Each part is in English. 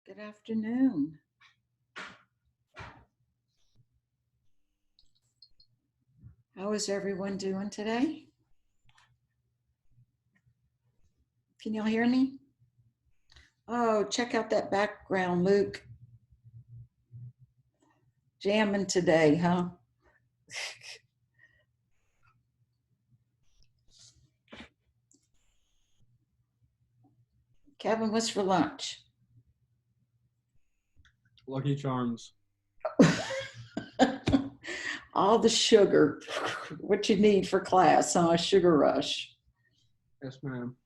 Good afternoon. How is everyone doing today? Can y'all hear me? Oh, check out that background, Luke. Jamming today, huh? Kevin, what's for lunch? Lucky Charms. All the sugar. What you need for class, huh? Sugar rush. Yes, ma'am.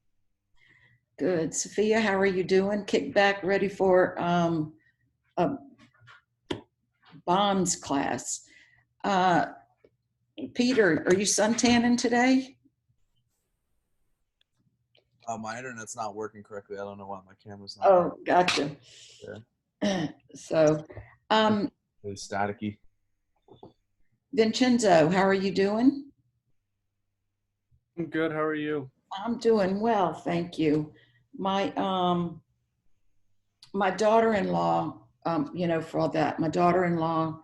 Good. Sophia, how are you doing? Kick back, ready for a bonds class. Peter, are you suntanning today? My internet's not working correctly. I don't know why my camera's not. Oh, gotcha. Yeah. So, Really staticky. Vincenzo, how are you doing? I'm good. How are you? I'm doing well, thank you. My my daughter-in-law, for all that, my daughter-in-law,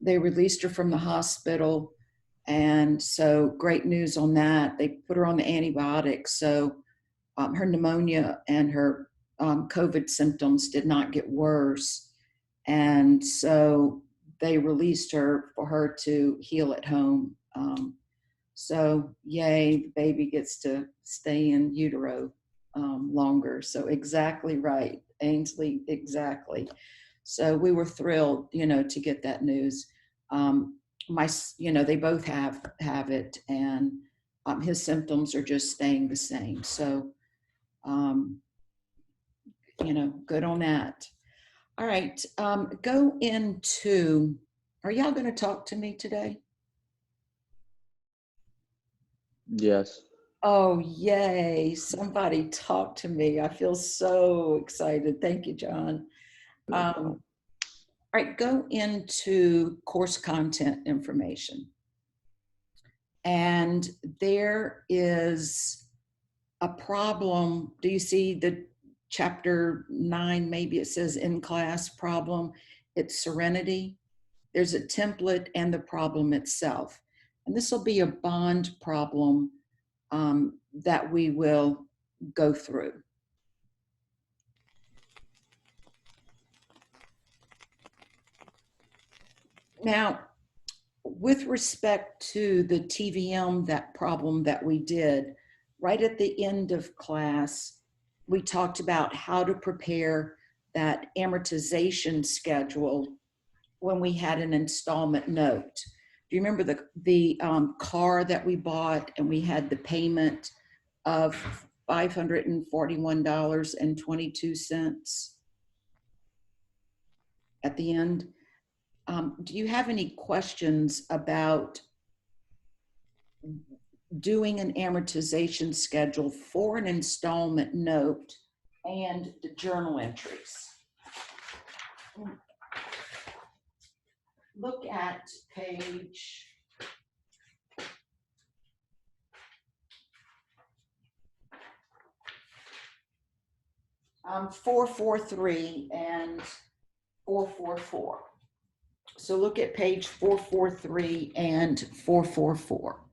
they released her from the hospital, and so great news on that. They put her on the antibiotics, so her pneumonia and her COVID symptoms did not get worse, and so they released her for her to heal at home. So yay, the baby gets to stay in utero longer. So exactly right, Ainsley, exactly. So we were thrilled, to get that news. They both have it, and his symptoms are just staying the same. So, good on that. All right, go into. Are y'all going to talk to me today? Yes. Oh, yay. Somebody talk to me. I feel so excited. Thank you, John. All right, go into course content information. And there is a problem. Do you see the chapter 9? Maybe it says in class problem. It's Serenity. There's a template and the problem itself. And this will be a bond problem that we will go through. Now, with respect to the TVM, that problem that we did, right at the end of class, we talked about how to prepare that amortization schedule when we had an installment note. Do you remember the car that we bought and we had the payment of $541.22 at the end? Do you have any questions about doing an amortization schedule for an installment note and the journal entries? Look at page 443 and 444. So look at page 443 and 444.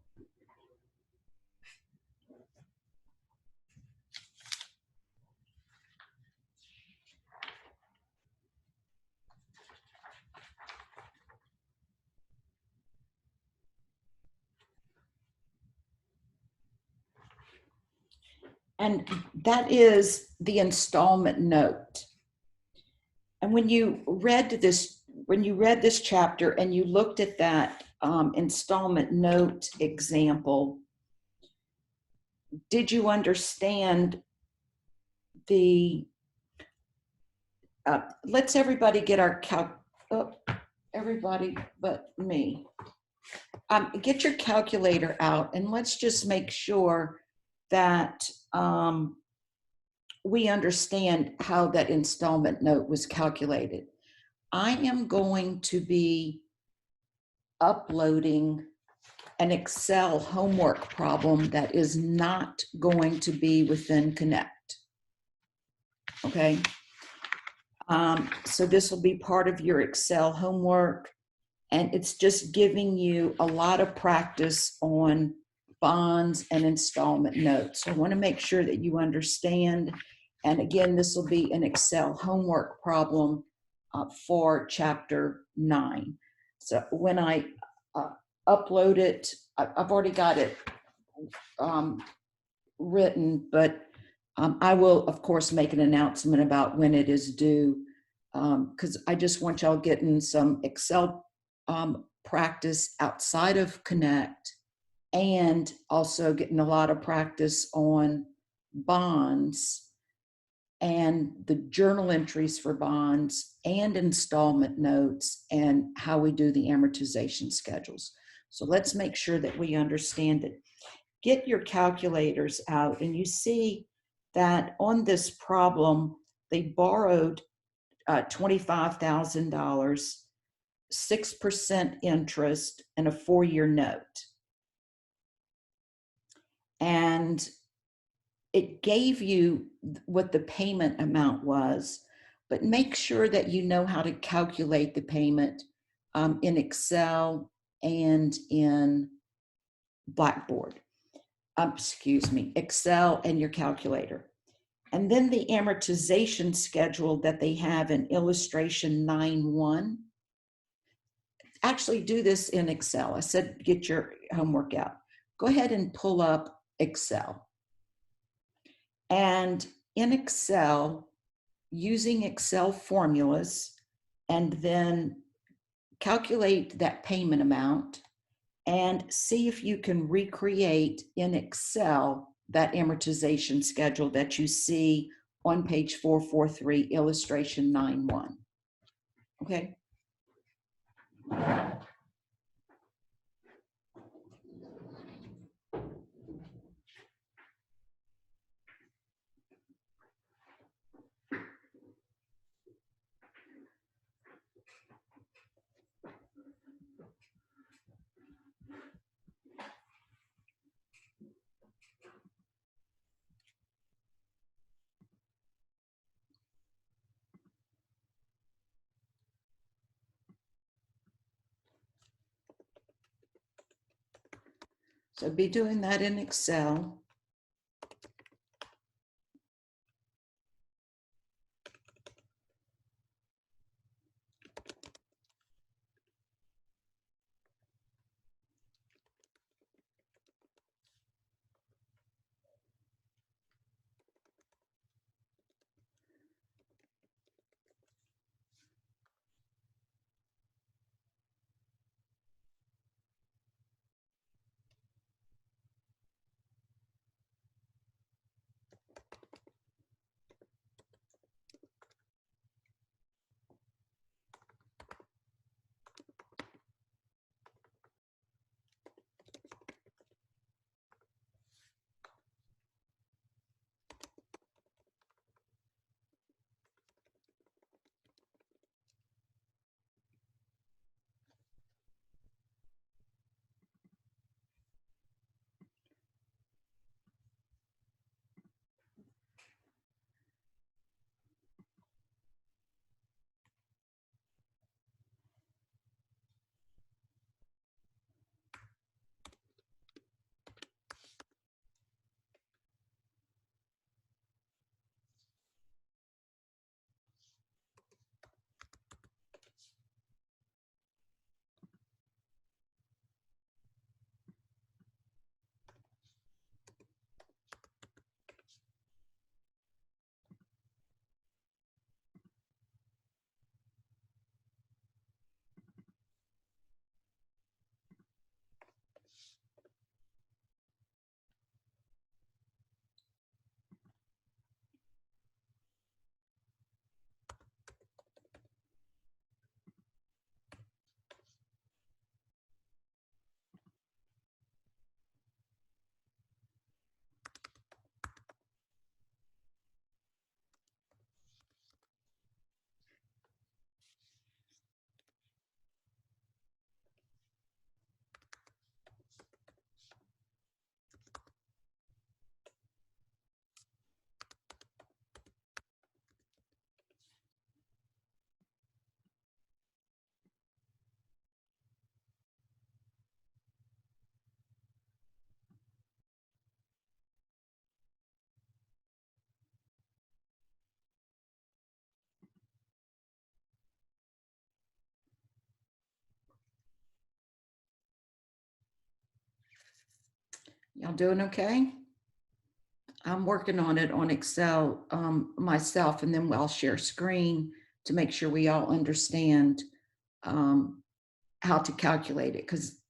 And that is the installment note. And when you read this chapter and you looked at that installment note example, did you understand the, let's everybody get our everybody but me. Get your calculator out and let's just make sure that we understand how that installment note was calculated. I am going to be uploading an Excel homework problem that is not going to be within Connect. Okay. So this will be part of your Excel homework. And it's just giving you a lot of practice on bonds and installment notes. So I want to make sure that you understand. And again, this will be an Excel homework problem for chapter 9. So when I upload it, I've already got it written, but I will, of course, make an announcement about when it is due, because I just want y'all getting some Excel practice outside of Connect, and also getting a lot of practice on bonds and the journal entries for bonds and installment notes and how we do the amortization schedules. So let's make sure that we understand it. Get your calculators out, and you see that on this problem, they borrowed $25,000, 6% interest, and a 4-year note. And it gave you what the payment amount was, but make sure that you know how to calculate the payment in Excel and in Blackboard. Excel and your calculator. And then the amortization schedule that they have in illustration 9.1. Actually do this in Excel. I said, get your homework out. Go ahead and pull up Excel. And in Excel, using Excel formulas, and then calculate that payment amount and see if you can recreate in Excel that amortization schedule that you see on page 443, illustration 9.1. Okay. So be doing that in Excel. Y'all doing okay? I'm working on it on Excel myself, and then I'll share screen to make sure we all understand um, how to calculate it. Because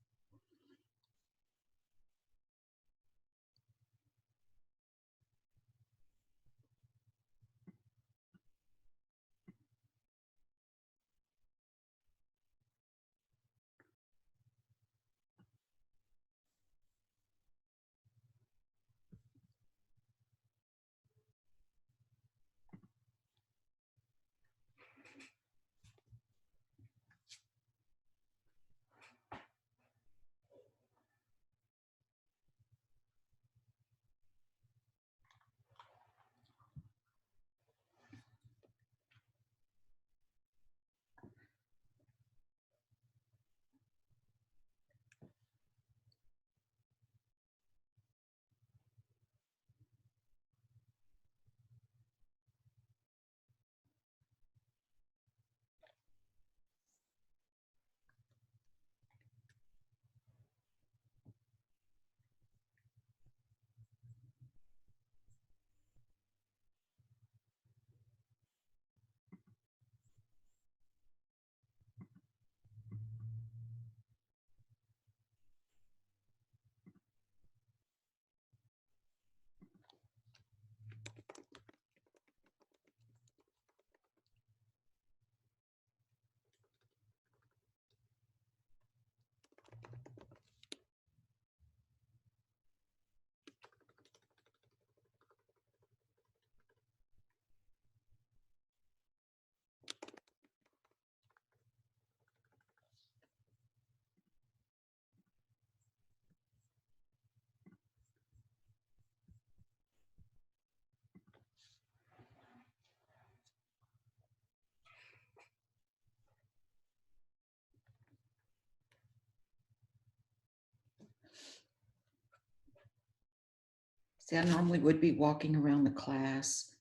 see, I normally would be walking around the class,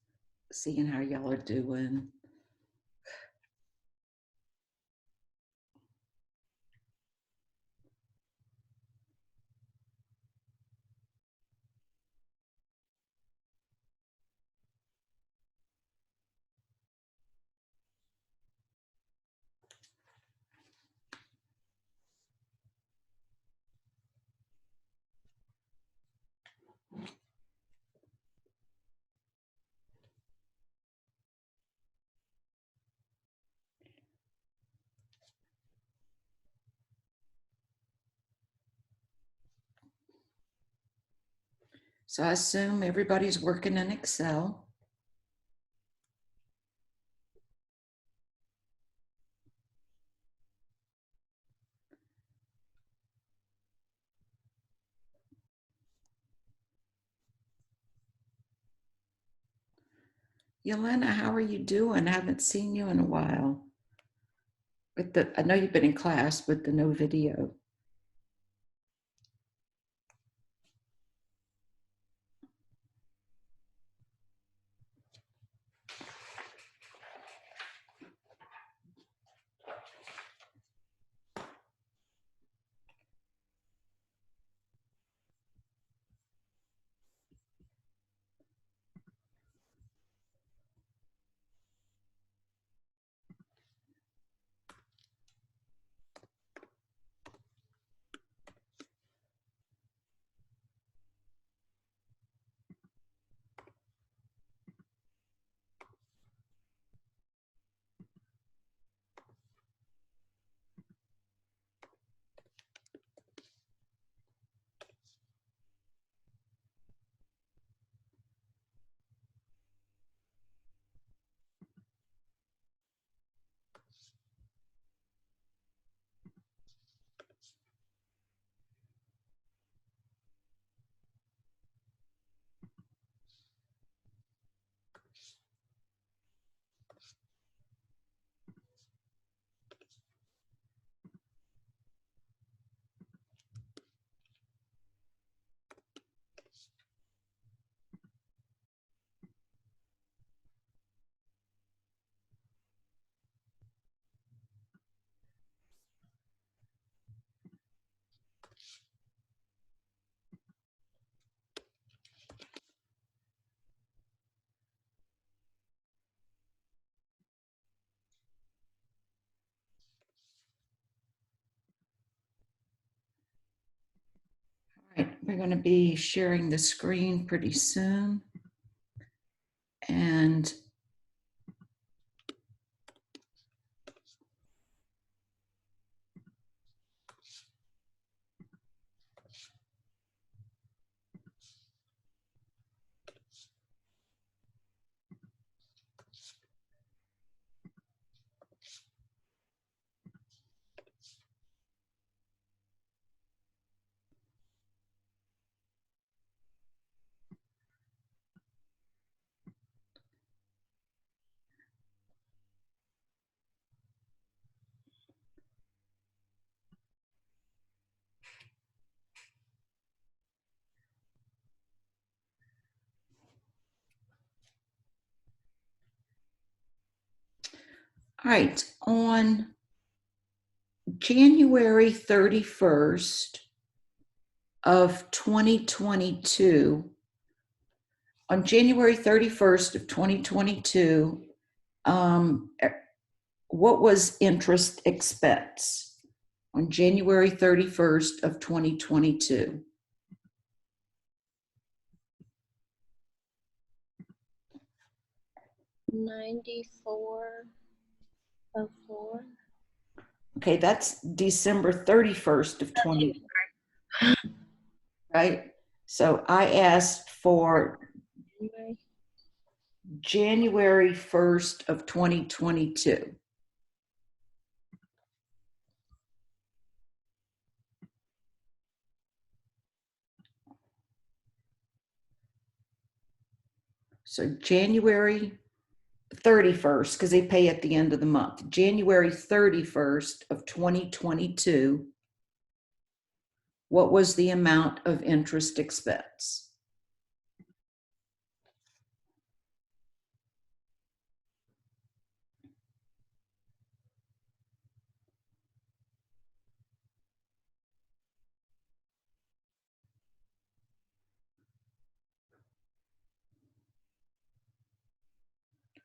seeing how y'all are doing. So I assume everybody's working in Excel. Yelena, how are you doing? I haven't seen you in a while. I know you've been in class with the no video. we're going to be sharing the screen pretty soon. And all right, on January 31st of 2022, on January 31st of 2022, what was interest expense on January 31st of 2022? $94.04. Okay, that's December 31st of 20, right? So I asked for Anyway, January 1st of 2022. So January 31st, because they pay at the end of the month. January 31st of 2022, what was the amount of interest expense?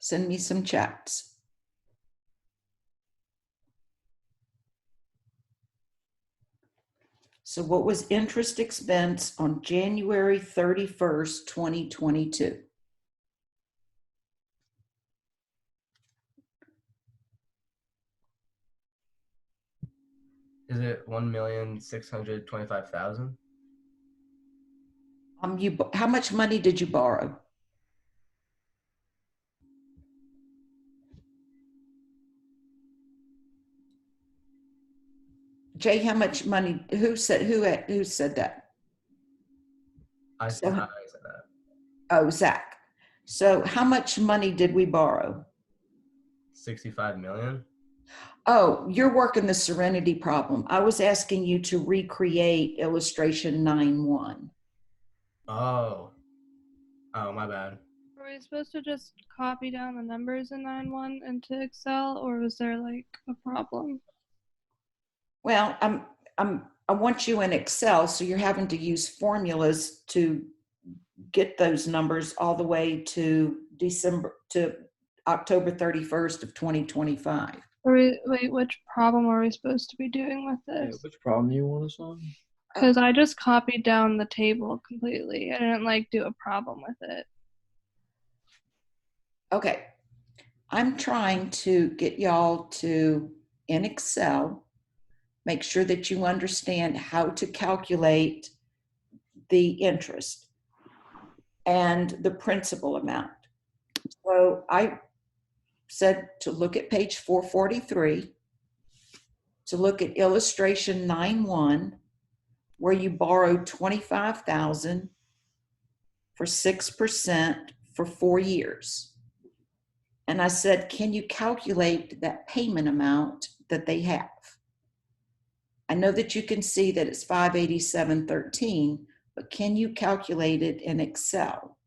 Send me some chats. So what was interest expense on January 31st, 2022? Is it 1,625,000? How much money did you borrow? Jay, how much money, who said that? I So- said that. Oh, Zach. So how much money did we borrow? 65 million? Oh, you're working the Serenity problem. I was asking you to recreate illustration 9.1. Oh, my bad. Were we supposed to just copy down the numbers in 9.1 into Excel, or was there like a problem? Well, I want you in Excel, so you're having to use formulas to get those numbers all the way to October 31st of 2025. Wait, which problem are we supposed to be doing with Yeah, this? which problem you want us on? Because I just copied down the table completely. I didn't like do a problem with it. Okay. I'm trying to get y'all to, in Excel, make sure that you understand how to calculate the interest and the principal amount. So I said to look at page 443, to look at illustration 9.1, where you borrowed $25,000 for 6% for 4 years. And I said, can you calculate that payment amount that they have? I know that you can see that it's $587.13, but can you calculate it in Excel?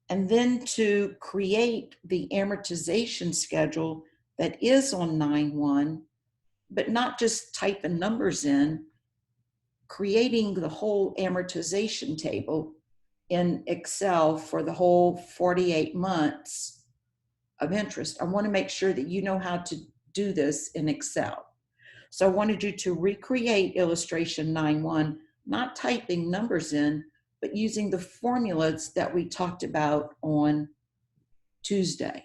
And then to create the amortization schedule that is on 9.1, but not just typing numbers in, creating the whole amortization table in Excel for the whole 48 months of interest. I want to make sure that you know how to do this in Excel. So I wanted you to recreate illustration 9.1, not typing numbers in, but using the formulas that we talked about on Tuesday.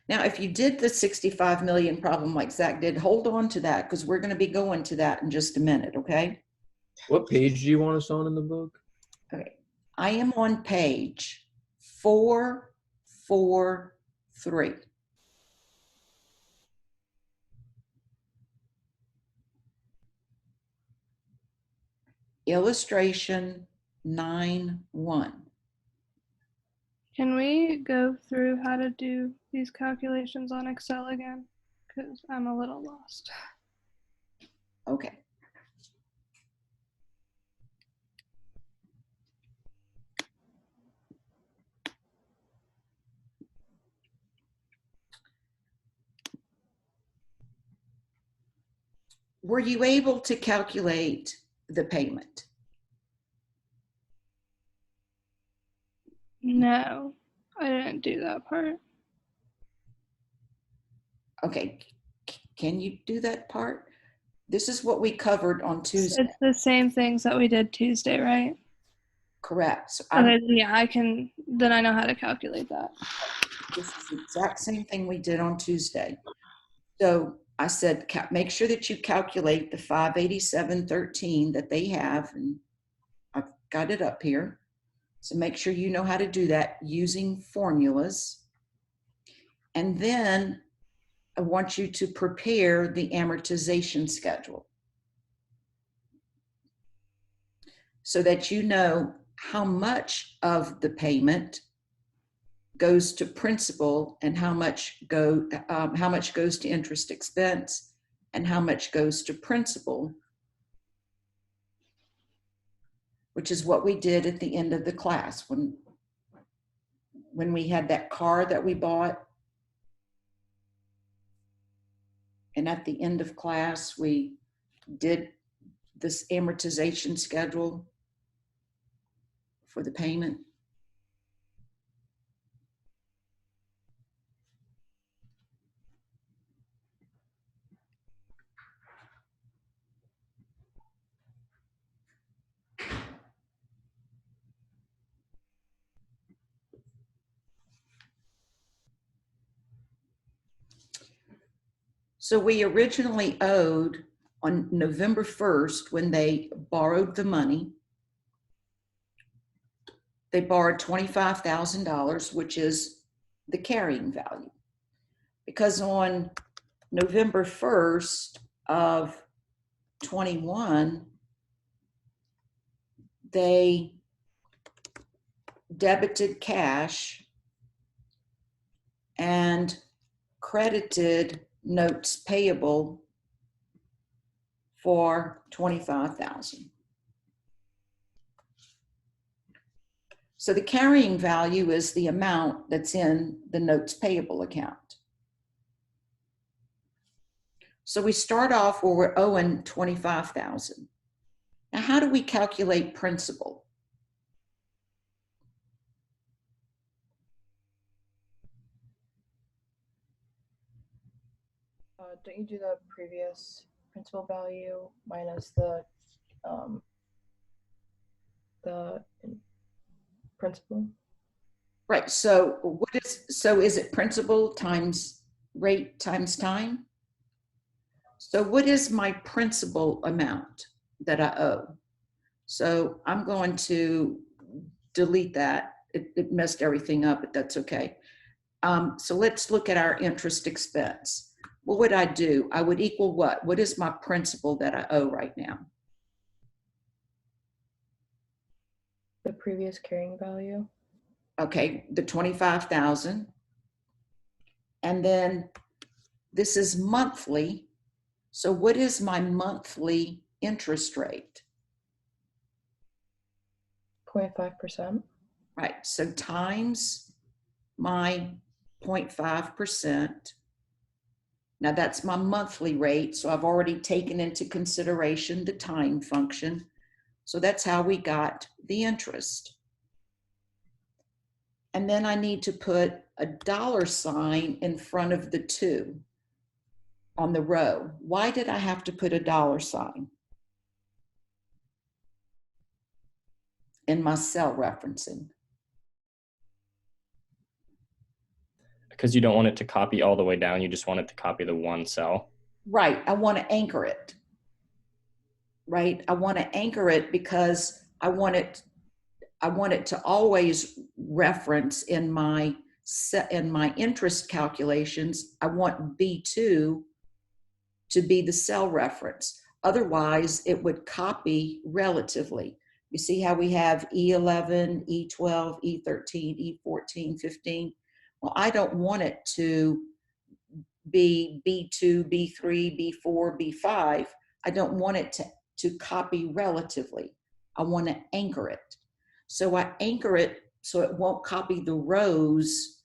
Now, if you did the 65 million problem like Zach did, hold on to that because we're going to be going to that in just a minute, okay? What page do you want us on in the book? Okay. I am on page 443. Illustration 9-1. Can we go through how to do these calculations on Excel again? Because I'm a little lost. Okay. Were you able to calculate the payment? No, I didn't do that part. Okay. Can you do that part? This is what we covered on Tuesday. It's the same things that we did Tuesday, right? Correct. So Okay, yeah, I can, then I know how to calculate that. this is the exact same thing we did on Tuesday. So I said, make sure that you calculate the 587.13 that they have, and I've got it up here. So make sure you know how to do that using formulas. And then I want you to prepare the amortization schedule so that you know how much of the payment goes to principal and how much goes to interest expense and how much goes to principal, which is what we did at the end of the class when we had that car that we bought. And at the end of class, we did this amortization schedule for the payment. So we originally owed on November 1st when they borrowed the money. They borrowed $25,000, which is the carrying value. Because on November 1st of 21, they debited cash and credited notes payable for $25,000. So the carrying value is the amount that's in the notes payable account. So we start off where we're owing $25,000. Now, how do we calculate principal? Don't you do the previous principal value minus the principal? Right. So is it principal times rate times time? So what is my principal amount that I owe? So I'm going to delete that. It messed everything up, but that's okay. So let's look at our interest expense. What would I do? I would equal what? What is my principal that I owe right now? The previous carrying value. Okay, the 25,000. And then this is monthly. So what is my monthly interest rate? 0.5%. Right, so times my 0.5%. Now that's my monthly rate. So I've already taken into consideration the time function. So that's how we got the interest. And then I need to put a $ in front of the 2 on the row. Why did I have to put a $ in my cell referencing? Because you don't want it to copy all the way down. You just want it to copy the one cell. Right, I want to anchor it. Right, I want to anchor it because I want it to always reference in my interest calculations. I want B2 to be the cell reference. Otherwise, it would copy relatively. You see how we have E11, E12, E13, E14, 15? Well, I don't want it to be B2, B3, B4, B5. I don't want it to copy relatively. I want to anchor it. So I anchor it so it won't copy the rows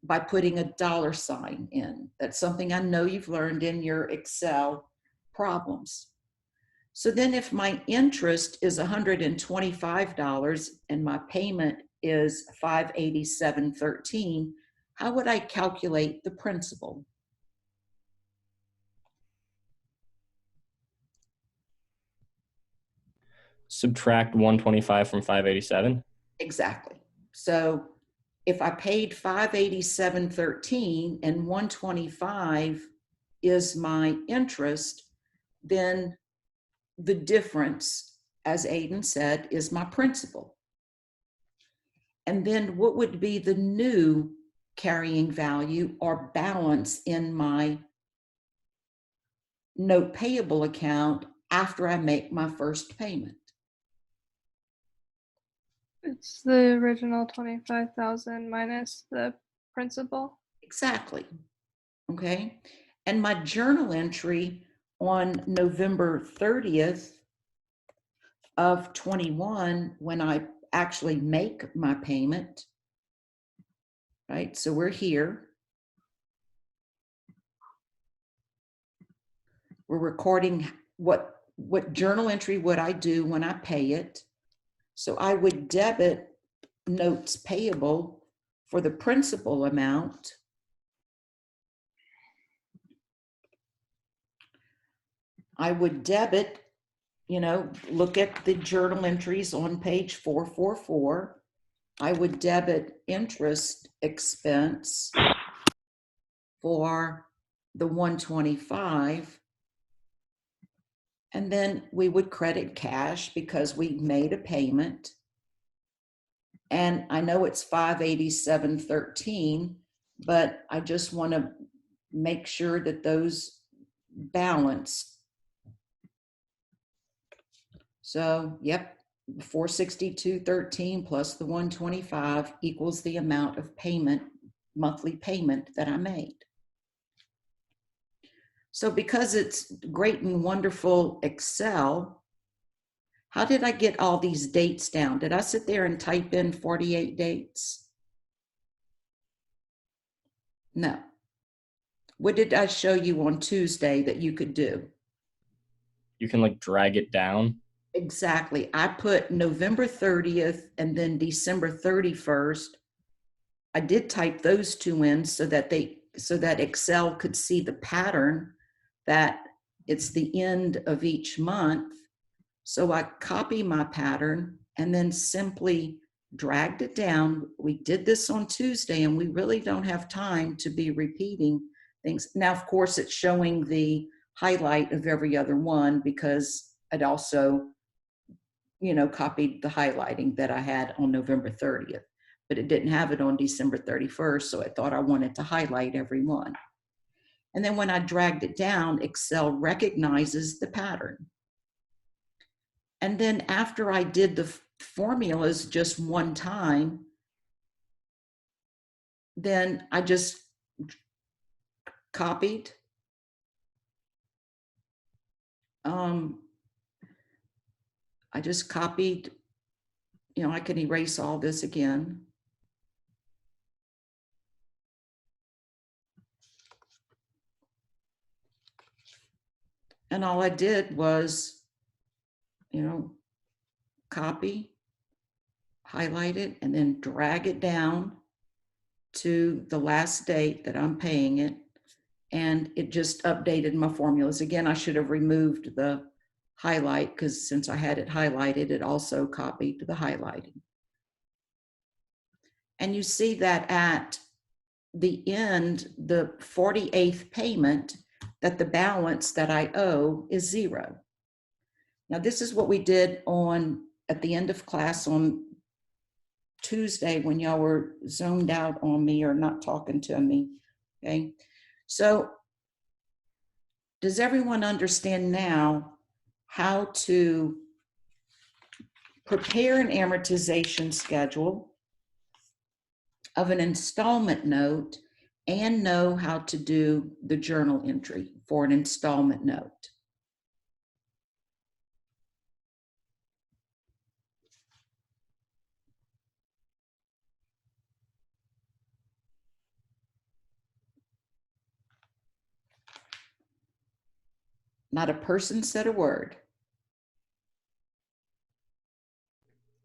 by putting a $ in. That's something I know you've learned in your Excel problems. So then if my interest is $125 and my payment is $587.13, how would I calculate the principal? Subtract 125 from 587. Exactly. So if I paid $587.13 and 125 is my interest, then the difference, as Aiden said, is my principal. And then what would be the new carrying value or balance in my note payable account after I make my first payment? It's the original 25,000 minus the principal. Exactly. Okay. And my journal entry on November 30th of 21, when I actually make my payment, right? So we're here. We're recording what journal entry would I do when I pay it. So I would debit notes payable for the principal amount. I would debit, look at the journal entries on page 444. I would debit interest expense for the 125. And then we would credit cash because we made a payment. And I know it's $587.13, but I just want to make sure that those balance. So, yep, 462.13 plus the 125 equals the amount of payment, monthly payment that I made. So because it's great and wonderful Excel, how did I get all these dates down? Did I sit there and type in 48 dates? No. What did I show you on Tuesday that you could do? You can like drag it down. Exactly. I put November 30th and then December 31st. I did type those two in so that Excel could see the pattern that it's the end of each month. So I copy my pattern and then simply dragged it down. We did this on Tuesday and we really don't have time to be repeating things. Now, of course, it's showing the highlight of every other one because I'd also, copied the highlighting that I had on November 30th, but it didn't have it on December 31st. So I thought I wanted to highlight every one. And then when I dragged it down, Excel recognizes the pattern. And then after I did the formulas just one time, then I just copied. I just copied, I can erase all this again. And all I did was, copy, highlight it, and then drag it down to the last date that I'm paying it, and it just updated my formulas. Again, I should have removed the highlight because since I had it highlighted, it also copied the highlighting. And you see that at the end, the 48th payment, that the balance that I owe is 0. Now, this is what we did at the end of class on Tuesday when y'all were zoned out on me or not talking to me, okay? So does everyone understand now how to prepare an amortization schedule of an installment note and know how to do the journal entry for an installment note? Not a person said a word.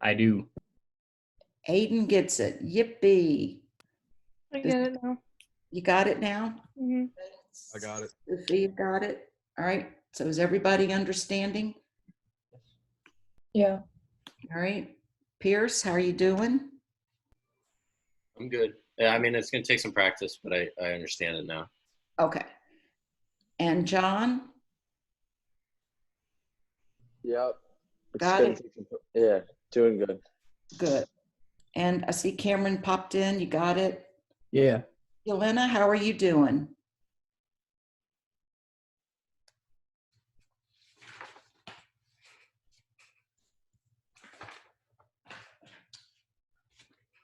I do. Aiden gets it. Yippee. I get it now. You got it now? Hmm. I got it. Sophie, you got it? All right. So is everybody understanding? Yeah. All right. Pierce, how are you doing? I'm good. Yeah, I mean, it's going to take some practice, but I understand it now. Okay. And John? Yep. It's Got gonna it. take yeah, doing good. Good. And I see Cameron popped in. You got it? Yeah. Yelena, how are you doing?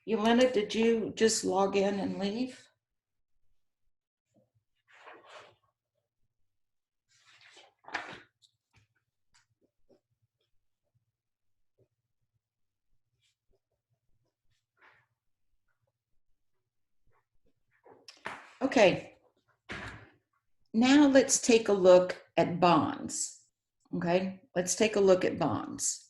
Yelena, did you just log in and leave? Okay. Now let's take a look at bonds. Okay, let's take a look at bonds.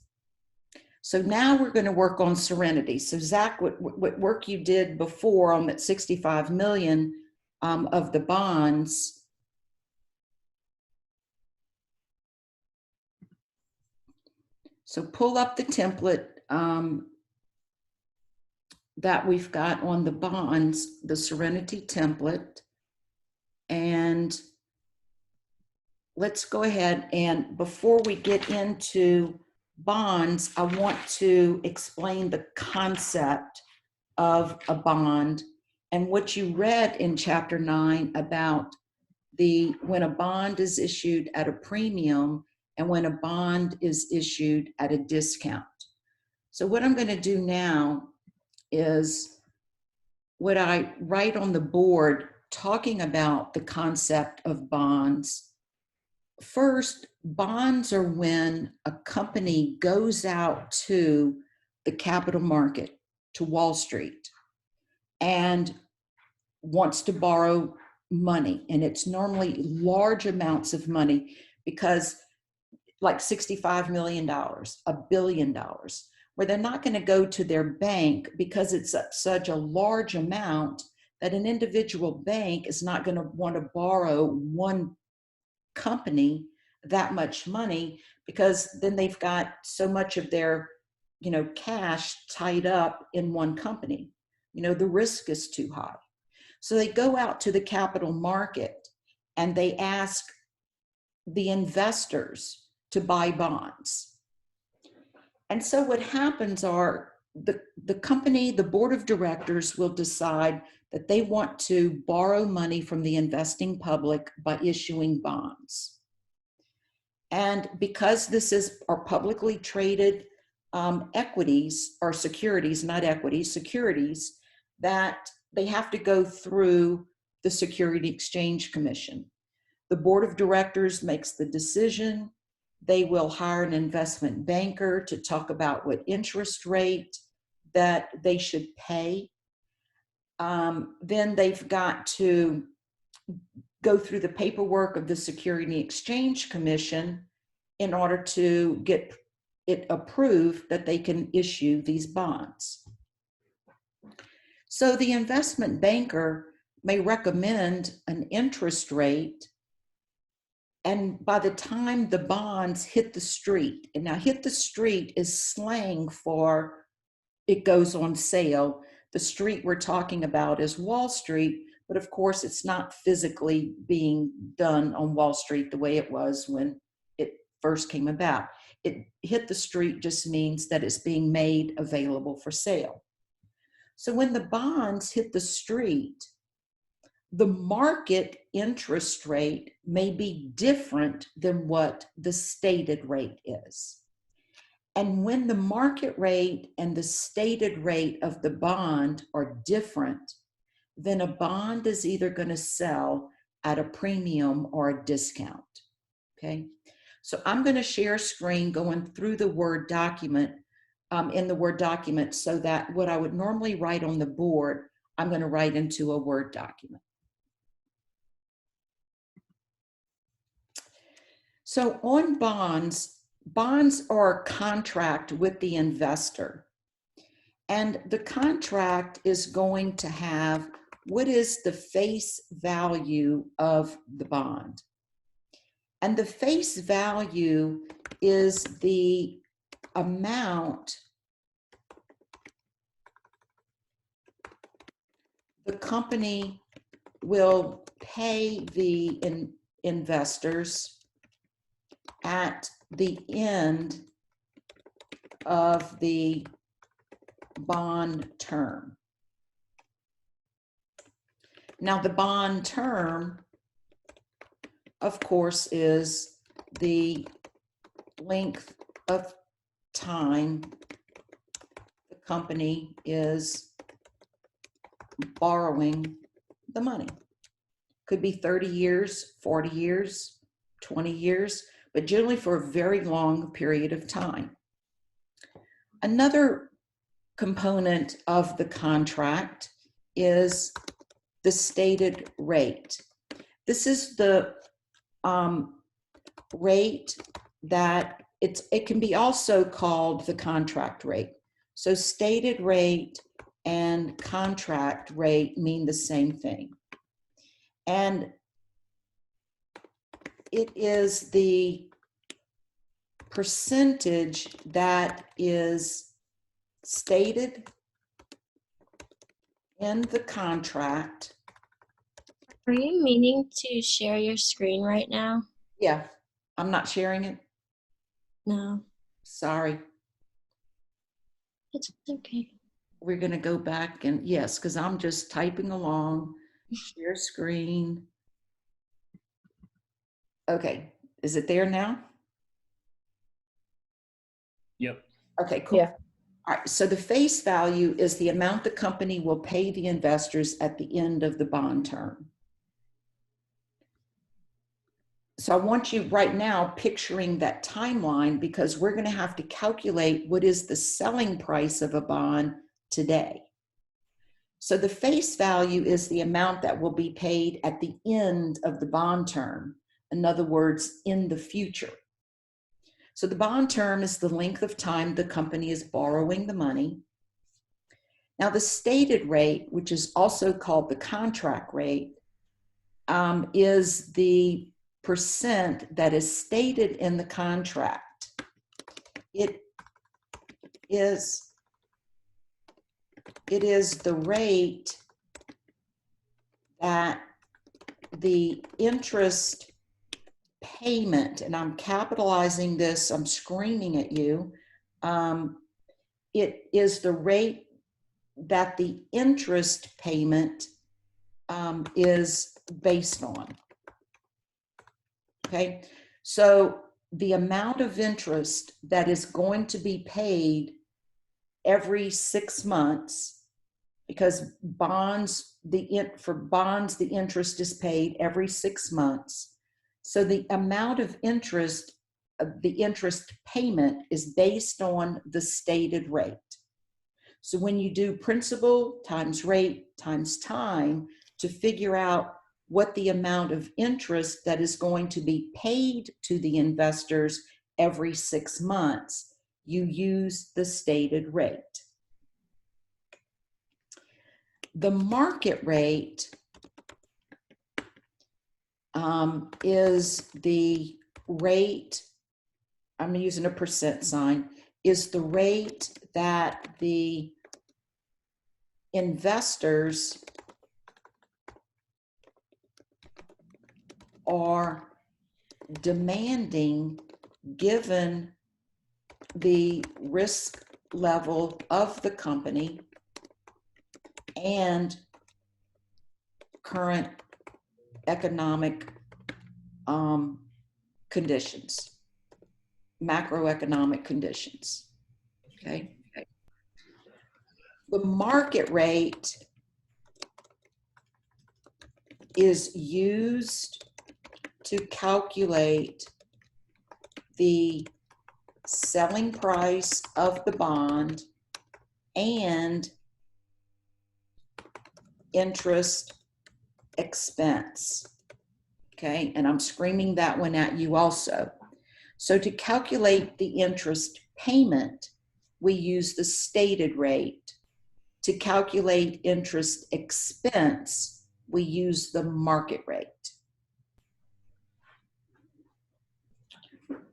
So now we're going to work on Serenity. So Zach, what work you did before on that 65 million of the bonds, so pull up the template that we've got on the bonds, the Serenity template, and let's go ahead, and before we get into bonds, I want to explain the concept of a bond and what you read in chapter 9 about when a bond is issued at a premium and when a bond is issued at a discount. So what I'm going to do now is what I write on the board talking about the concept of bonds. First, bonds are when a company goes out to the capital market, to Wall Street, and wants to borrow money. And it's normally large amounts of money because like $65 million, $1 billion, where they're not going to go to their bank because it's such a large amount that an individual bank is not going to want to borrow one company that much money because then they've got so much of their cash tied up in one company. The risk is too high. So they go out to the capital market and they ask the investors to buy bonds. And so what happens are the company, the board of directors will decide that they want to borrow money from the investing public by issuing bonds. And because this are publicly traded equities or securities, not equities, securities, that they have to go through the Security Exchange Commission. The board of directors makes the decision. They will hire an investment banker to talk about what interest rate that they should pay. Then they've got to go through the paperwork of the Security Exchange Commission in order to get it approved that they can issue these bonds. So the investment banker may recommend an interest rate, and by the time the bonds hit the street, and now hit the street is slang for it goes on sale. The street we're talking about is Wall Street, but of course it's not physically being done on Wall Street the way it was when it first came about. It hit the street just means that it's being made available for sale. So when the bonds hit the street, the market interest rate may be different than what the stated rate is. And when the market rate and the stated rate of the bond are different, then a bond is either going to sell at a premium or a discount. Okay, so I'm going to share a screen going through the Word document, in the Word document, so that what I would normally write on the board, I'm going to write into a Word document. So on bonds, bonds are a contract with the investor. And the contract is going to have what is the face value of the bond. And the face value is the amount the company will pay the investors at the end of the bond term. Now, the bond term, of course, is the length of time the company is borrowing the money. Could be 30 years, 40 years, 20 years, but generally for a very long period of time. Another component of the contract is the stated rate. This is the rate that it can be also called the contract rate. So stated rate and contract rate mean the same thing. And it is the percentage that is stated in the contract. Are you meaning to share your screen right now? Yeah, I'm not sharing it. No, Sorry. it's okay. We're going to go back and yes, because I'm just typing along. Share screen. Okay, is it there now? Yep. Okay, cool. Yeah. All right, so the face value is the amount the company will pay the investors at the end of the bond term. So I want you right now picturing that timeline, because we're going to have to calculate what is the selling price of a bond today. So the face value is the amount that will be paid at the end of the bond term. In other words, in the future. So the bond term is the length of time the company is borrowing the money. Now the stated rate, which is also called the contract rate, is the percent that is stated in the contract. It is the rate that the interest payment, and I'm capitalizing this, I'm screaming at you, it is the rate that the interest payment is based on. Okay, so the amount of interest that is going to be paid every 6 months, because bonds, for bonds, the interest is paid every 6 months. So the amount of interest, the interest payment is based on the stated rate. So when you do principal times rate times time to figure out what the amount of interest that is going to be paid to the investors every 6 months, you use the stated rate. the market rate is the rate, I'm using a percent sign, is the rate that the investors are demanding given the risk level of the company and current economic conditions, macroeconomic conditions. Okay. The market rate is used to calculate the selling price of the bond and interest expense. Okay, and I'm screaming that one at you also. So to calculate the interest payment, we use the stated rate. To calculate interest expense, we use the market rate.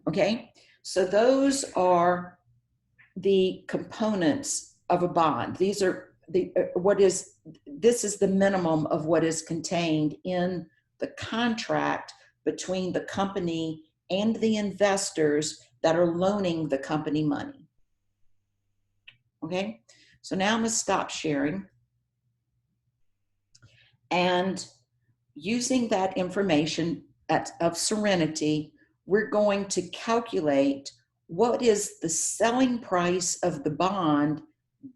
Okay, so those are the components of a bond. These are this is the minimum of what is contained in the contract between the company and the investors that are loaning the company money. Okay, so now I'm going to stop sharing. And using that information of Serenity, we're going to calculate what is the selling price of the bond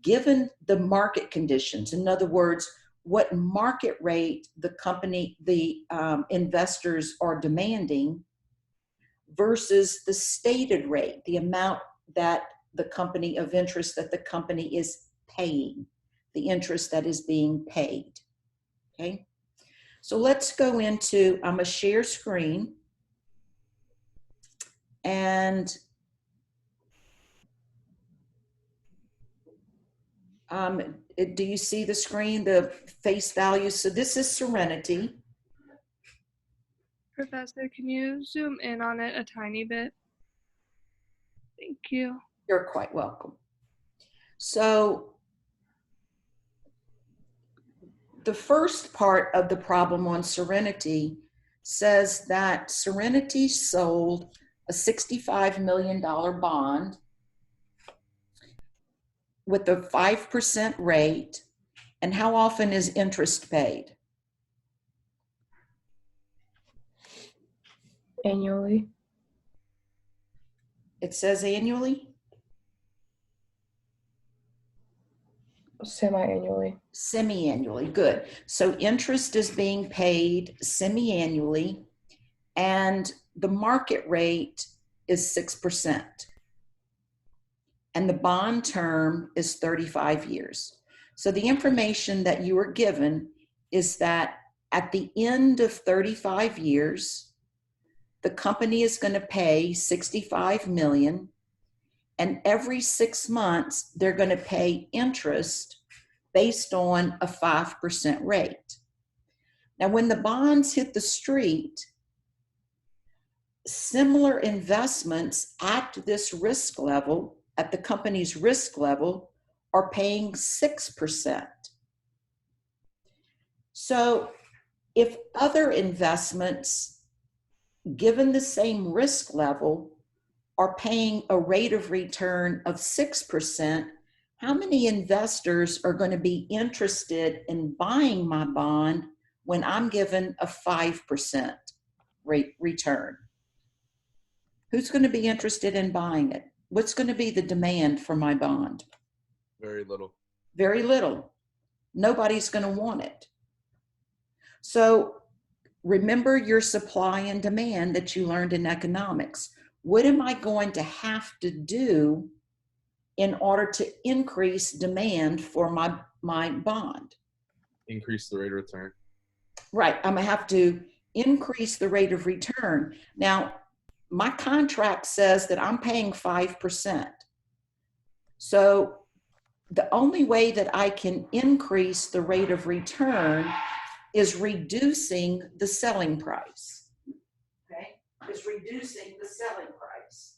given the market conditions. In other words, what market rate the company, the investors are demanding versus the stated rate, the amount that the company of interest that the company is paying, the interest that is being paid. Okay, so let's go into, I'm a share screen, and do you see the screen, the face value? So this is Serenity. Professor, can you zoom in on it a tiny bit? Thank you. You're quite welcome. So the first part of the problem on Serenity says that Serenity sold a $65 million bond with a 5% rate. And how often is interest paid? Annually. It says annually? Semi-annually. Semi-annually, good. So interest is being paid semi-annually, and the market rate is 6%. And the bond term is 35 years. So the information that you were given is that at the end of 35 years, the company is going to pay $65 million, and every 6 months, they're going to pay interest based on a 5% rate. Now, when the bonds hit the street, similar investments at this risk level, at the company's risk level, are paying 6%. So if other investments, given the same risk level, are paying a rate of return of 6%, how many investors are going to be interested in buying my bond when I'm given a 5% rate return? Who's going to be interested in buying it? What's going to be the demand for my bond? Very little. Very little. Nobody's going to want it. So remember your supply and demand that you learned in economics. What am I going to have to do in order to increase demand for my bond? Increase the rate of return. Right, I'm gonna have to increase the rate of return. Now, my contract says that I'm paying 5%. So the only way that I can increase the rate of return is reducing the selling price. Okay, is reducing the selling price.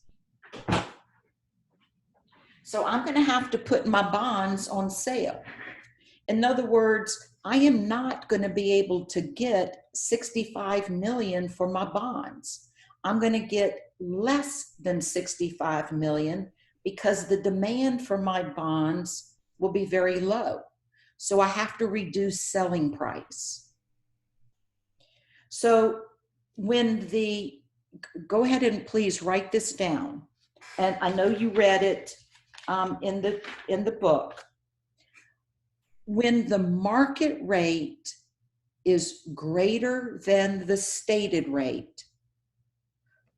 So I'm going to have to put my bonds on sale. In other words, I am not going to be able to get 65 million for my bonds. I'm going to get less than 65 million because the demand for my bonds will be very low. So I have to reduce selling price. So go ahead and please write this down. And I know you read it in the book. When the market rate is greater than the stated rate,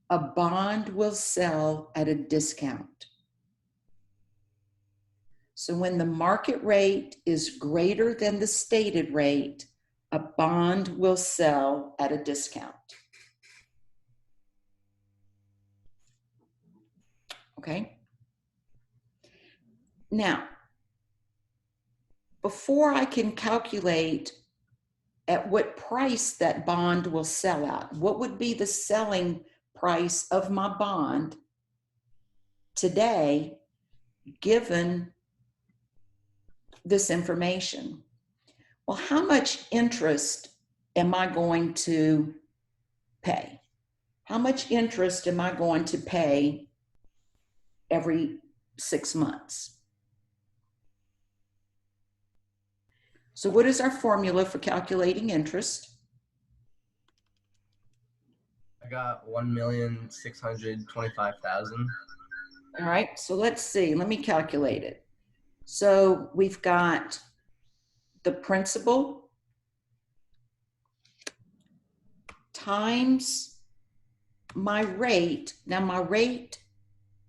a bond will sell at a discount. So when the market rate is greater than the stated rate, a bond will sell at a discount. Okay? Now, before I can calculate at what price that bond will sell at, what would be the selling price of my bond today, given this information? Well, how much interest am I going to pay? How much interest am I going to pay every 6 months? So what is our formula for calculating interest? I got 1,625,000. All right, so let's see, let me calculate it. So we've got the principal times my rate. Now my rate,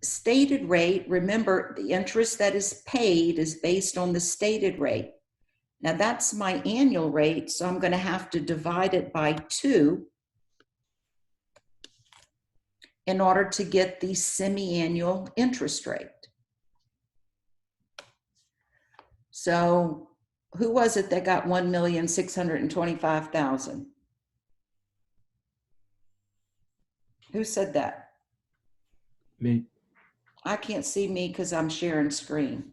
stated rate, remember the interest that is paid is based on the stated rate. Now that's my annual rate, so I'm going to have to divide it by 2 in order to get the semi-annual interest rate. So who was it that got 1,625,000? Who said that? Me. I can't see me because I'm sharing screen.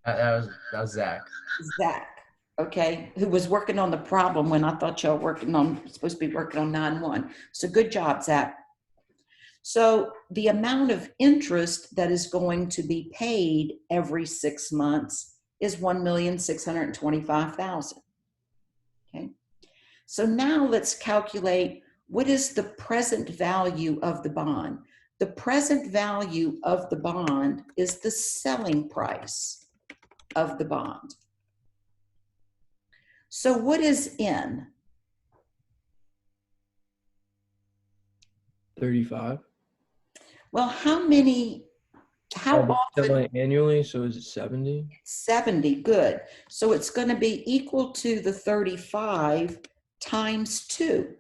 That was Zach. Zach, okay, who was working on the problem when I thought y'all supposed to be working on 9-1. So good job, Zach. So the amount of interest that is going to be paid every 6 months is 1,625,000. Okay. So now let's calculate what is the present value of the bond. The present value of the bond is the selling price of the bond. So what is N? 35. Well, how often? Annually, so is it 70? 70, good. So it's going to be equal to the 35 times 2.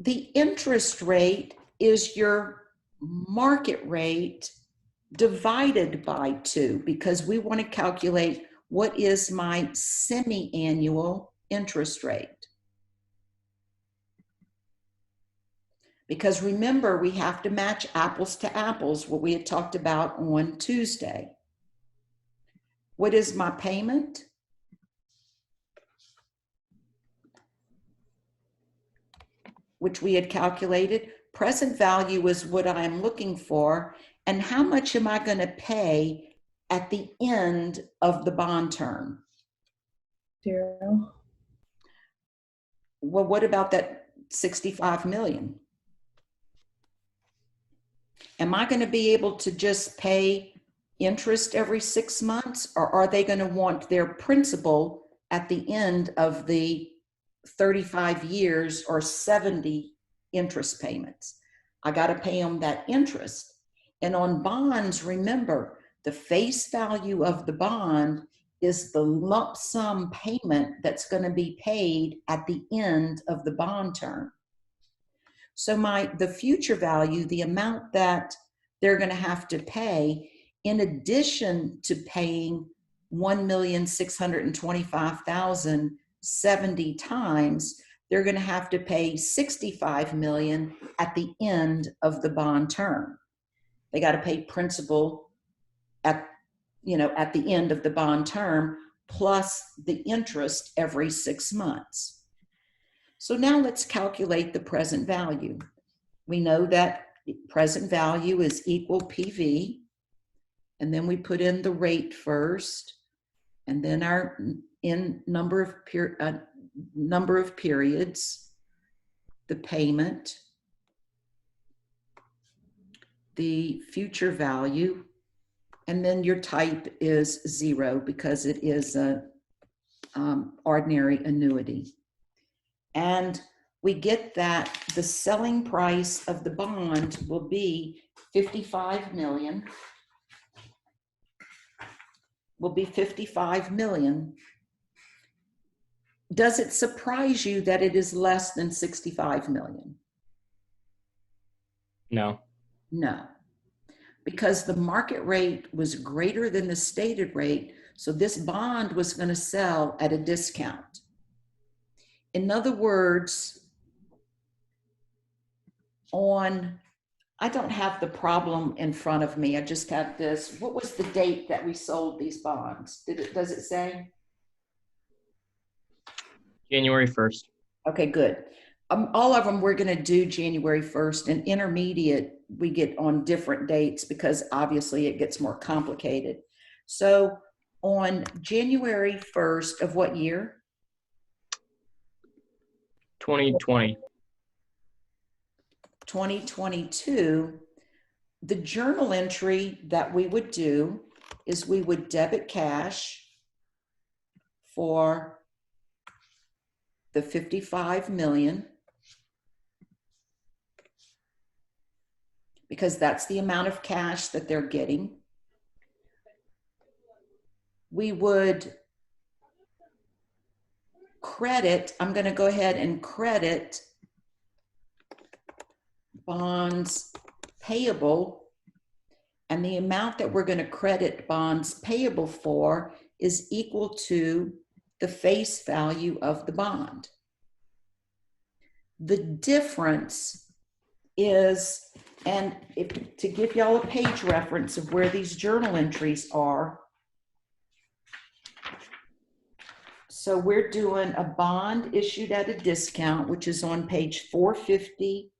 The interest rate is your market rate divided by 2, because we want to calculate what is my semi-annual interest rate. Because remember, we have to match apples to apples, what we had talked about on Tuesday. What is my payment? Which we had calculated. Present value is what I'm looking for. And how much am I going to pay at the end of the bond term? 0. Well, what about that 65 million? Am I going to be able to just pay interest every 6 months, or are they going to want their principal at the end of the 35 years or 70 interest payments? I got to pay them that interest. And on bonds, remember, the face value of the bond is the lump sum payment that's going to be paid at the end of the bond term. So the future value, the amount that they're going to have to pay, in addition to paying 1,625,000 70 times, they're going to have to pay 65 million at the end of the bond term. They got to pay principal at the end of the bond term, plus the interest every 6 months. So now let's calculate the present value. We know that present value is equal PV, and then we put in the rate first, and then our number of periods, the payment, the future value, and then your type is 0 because it is a ordinary annuity. And we get that the selling price of the bond will be 55 million. Will be 55 million. Does it surprise you that it is less than 65 million? No. No, because the market rate was greater than the stated rate, so this bond was going to sell at a discount. In other words, I don't have the problem in front of me, I just have this. What was the date that we sold these bonds? Does it say? January 1st. Okay, good. All of them we're going to do January 1st, and intermediate we get on different dates because obviously it gets more complicated. So on January 1st of what year? 2020. 2022, the journal entry that we would do is we would debit cash for the 55 million, because that's the amount of cash that they're getting. We would credit, I'm going to go ahead and credit bonds payable, and the amount that we're going to credit bonds payable for is equal to the face value of the bond. The difference is, and to give y'all a page reference of where these journal entries are, so we're doing a bond issued at a discount, which is on page 450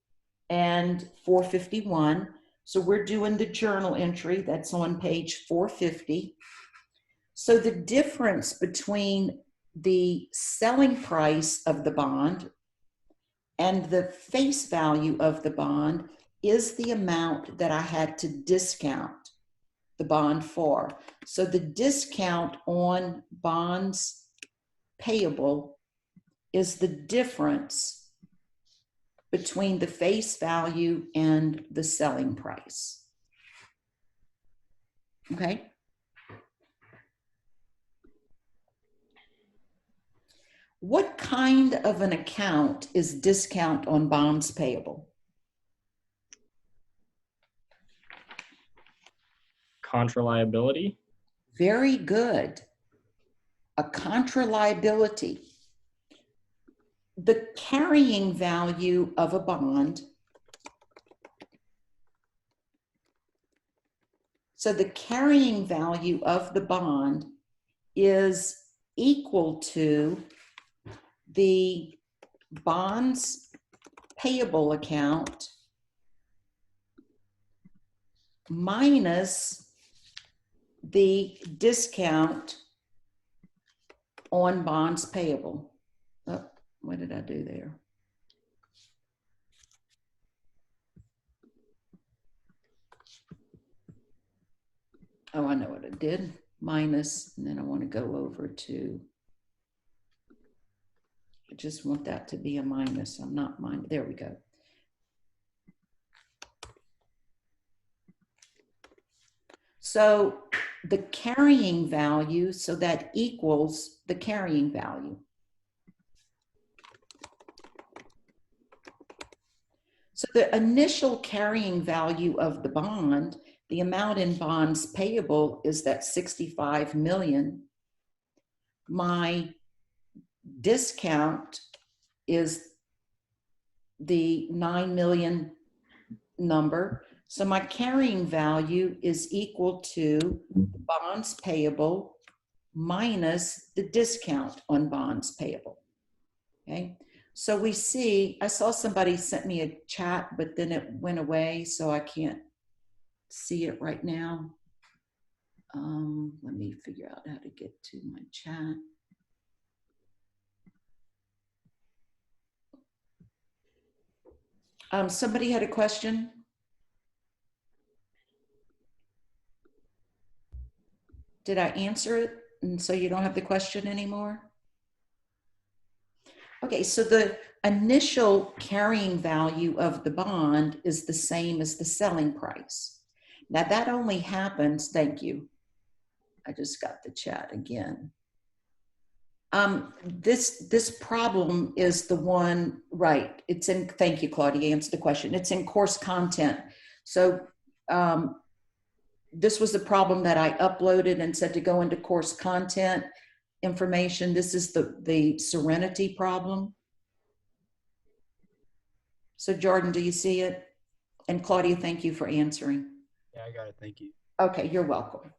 and 451. So we're doing the journal entry that's on page 450. So the difference between the selling price of the bond and the face value of the bond is the amount that I had to discount the bond for. So the discount on bonds payable is the difference between the face value and the selling price. Okay? What kind of an account is discount on bonds payable? Contra liability. Very good. A contra liability. The carrying value of a bond. So the carrying value of the bond is equal to the bonds payable account minus the discount on bonds payable. Oh, what did I do there? Oh, I know what I did. Minus, and then I want to go over to, I just want that to be a minus. I'm not minus. There we go. So the carrying value, so that equals the carrying value. So the initial carrying value of the bond, the amount in bonds payable is that 65 million. My discount is the 9 million number. So my carrying value is equal to the bonds payable minus the discount on bonds payable. Okay. So we see, I saw somebody sent me a chat, but then it went away, so I can't see it right now. Let me figure out how to get to my chat. Somebody had a question? Did I answer it? And so you don't have the question anymore? Okay, so the initial carrying value of the bond is the same as the selling price. Now that only happens, thank you. I just got the chat again. This problem is the one, right, it's in, thank you, Claudia, answer the question. It's in course content. So this was the problem that I uploaded and said to go into course content information. This is the Serenity problem. So Jordan, do you see it? And Claudia, thank you for answering. Yeah, I got it. Thank you. Okay, you're welcome.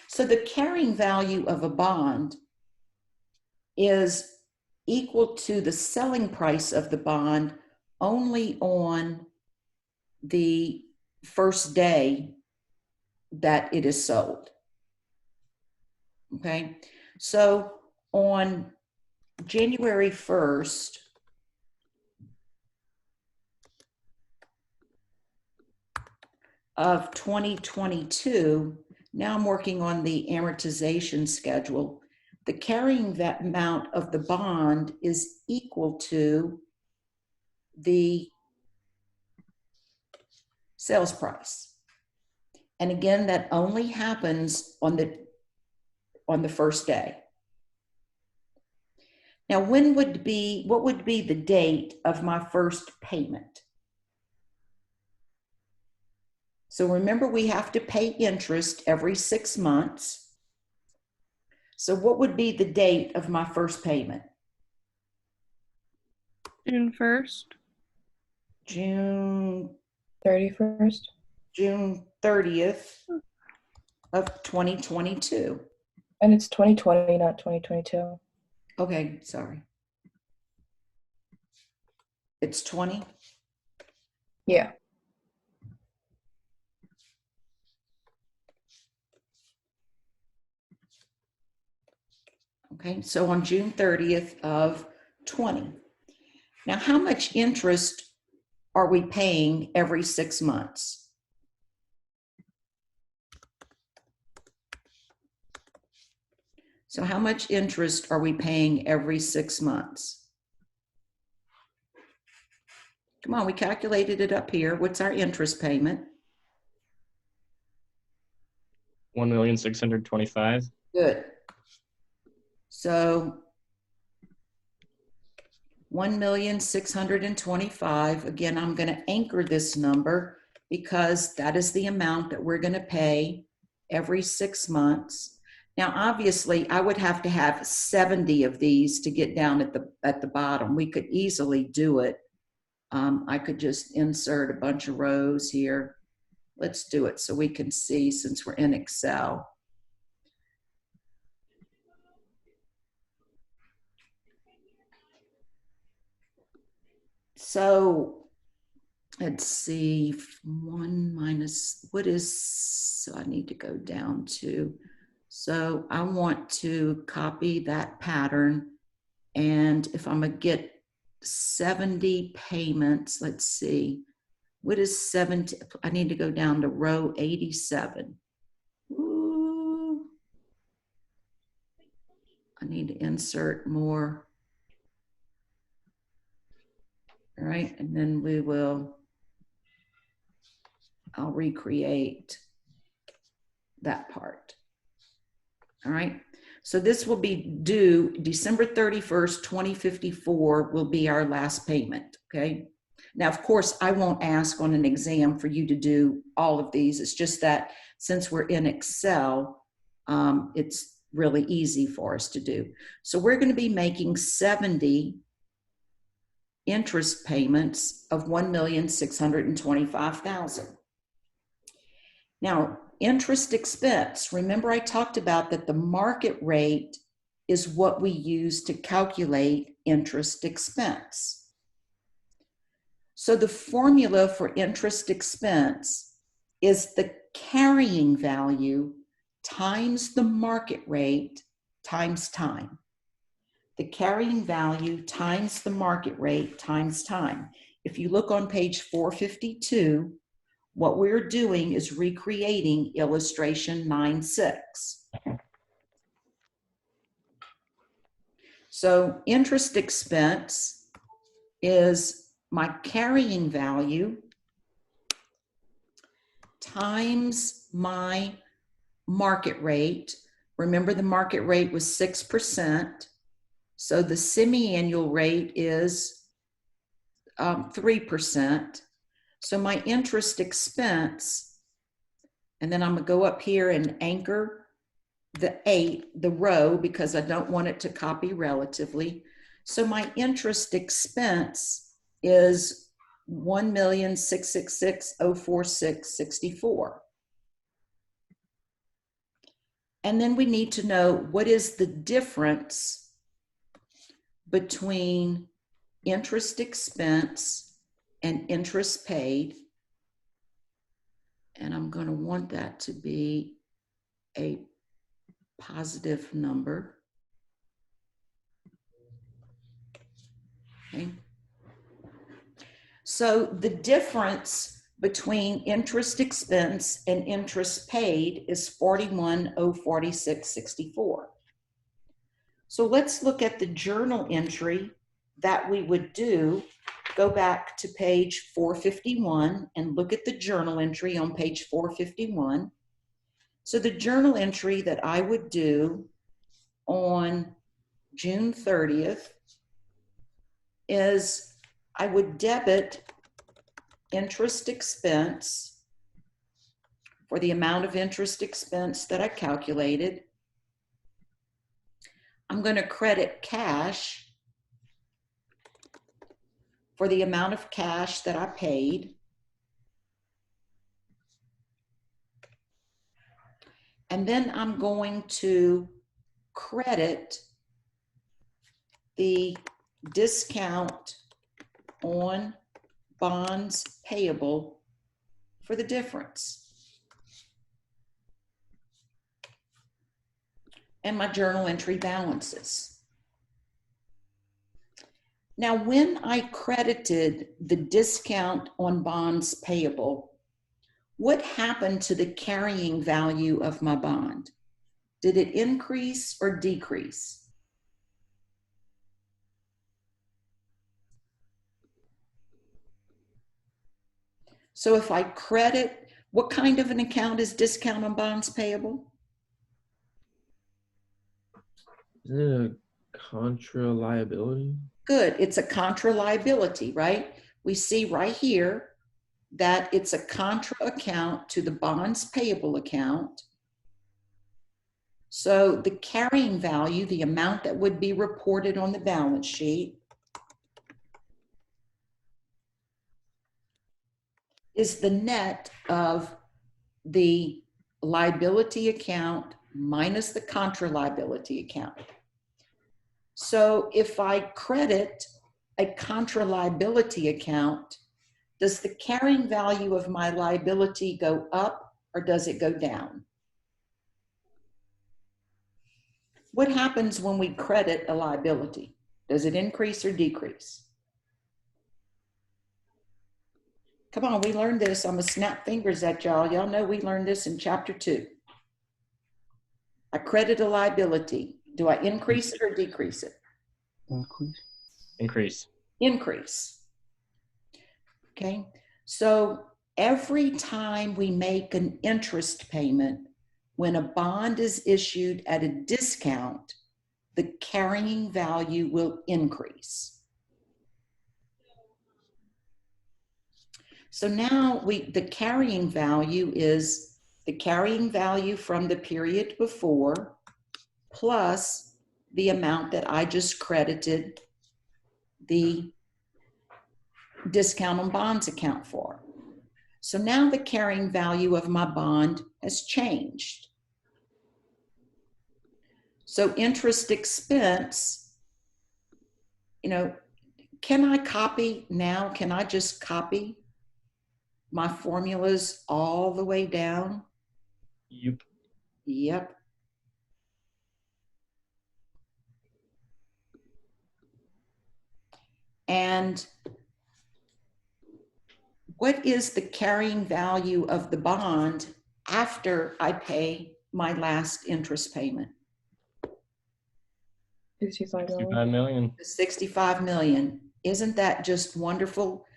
So the carrying value of a bond is equal to the selling price of the bond only on the first day that it is sold. Okay, so on January 1st, of 2022, now I'm working on the amortization schedule. The carrying that amount of the bond is equal to the sales price. And again, that only happens on the first day. Now, what would be the date of my first payment? So remember, we have to pay interest every 6 months. So what would be the date of my first payment? June 1st. June 31st. June 30th of 2022. And it's 2020, not 2022. Okay, sorry. It's 20? Yeah. Okay, so on June 30th of 20. Now, how much interest are we paying every 6 months? So how much interest are we paying every 6 months? Come on, we calculated it up here. What's our interest payment? 1,625,000. Good. So 1,625,000. Again, I'm going to anchor this number because that is the amount that we're going to pay every 6 months. Now, obviously, I would have to have 70 of these to get down at the bottom. We could easily do it. I could just insert a bunch of rows here. Let's do it so we can see, since we're in Excel. So let's see, 1 minus, what is, so I need to go down to, so I want to copy that pattern. And if I'm gonna get 70 payments, let's see, what is 70? I need to go down to row 87. Ooh. I need to insert more. All right, and then I'll recreate that part. All right, so this will be due December 31st, 2054 will be our last payment, okay? Now, of course, I won't ask on an exam for you to do all of these. It's just that since we're in Excel, it's really easy for us to do. So we're going to be making 70 interest payments of $1,625,000. Now, interest expense, remember I talked about that the market rate is what we use to calculate interest expense. So the formula for interest expense is the carrying value times the market rate times time. The carrying value times the market rate times time. If you look on page 452, what we're doing is recreating illustration 9.6. So interest expense is my carrying value times my market rate. Remember, the market rate was 6%. So the semi-annual rate is 3%. So my interest expense, and then I'm gonna go up here and anchor the row, because I don't want it to copy relatively. So my interest expense is $1,666,046.64. And then we need to know what is the difference between interest expense and interest paid. And I'm going to want that to be a positive number. Okay. So the difference between interest expense and interest paid is $41,046.64. So let's look at the journal entry that we would do. Go back to page 451 and look at the journal entry on page 451. So the journal entry that I would do on June 30th is I would debit interest expense for the amount of interest expense that I calculated. I'm going to credit cash for the amount of cash that I paid. And then I'm going to credit the discount on bonds payable for the difference. And my journal entry balances. Now, when I credited the discount on bonds payable, what happened to the carrying value of my bond? Did it increase or decrease? So if I credit, what kind of an account is discount on bonds payable? Isn't it a contra liability? Good, it's a contra liability, right? We see right here that it's a contra account to the bonds payable account. So the carrying value, the amount that would be reported on the balance sheet, is the net of the liability account minus the contra liability account. So if I credit a contra liability account, does the carrying value of my liability go up or does it go down? What happens when we credit a liability? Does it increase or decrease? Come on, we learned this. I'm gonna snap fingers at y'all. Y'all know we learned this in chapter 2. I credit a liability. Do I increase it or decrease it? Increase. Increase. Increase. Okay, so every time we make an interest payment, when a bond is issued at a discount, the carrying value will increase. So now the carrying value is the carrying value from the period before plus the amount that I just credited the discount on bonds account for. So now the carrying value of my bond has changed. So interest expense, you know, can I copy now? Can I just copy my formulas all the way down? Yep. Yep. And what is the carrying value of the bond after I pay my last interest payment? 65 million. 65 million. The 65 million. Isn't that just wonderful?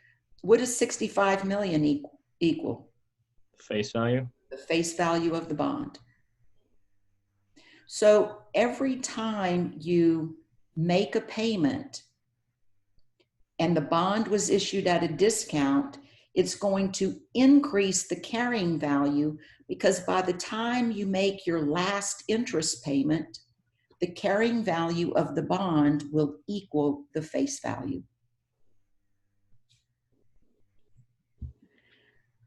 What does 65 million equal? Face value. The face value of the bond. So every time you make a payment and the bond was issued at a discount, it's going to increase the carrying value because by the time you make your last interest payment, the carrying value of the bond will equal the face value.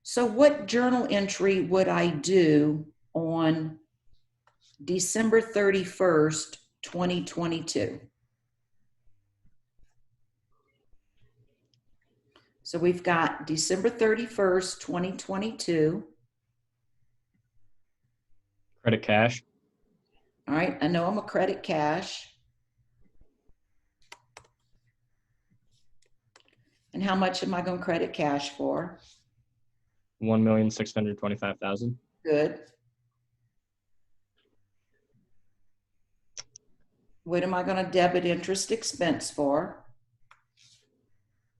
So what journal entry would I do on December 31st, 2022? So we've got December 31st, 2022. Credit cash. All right, I know I'm a credit cash. And how much am I going to credit cash for? 1,625,000. Good. What am I going to debit interest expense for?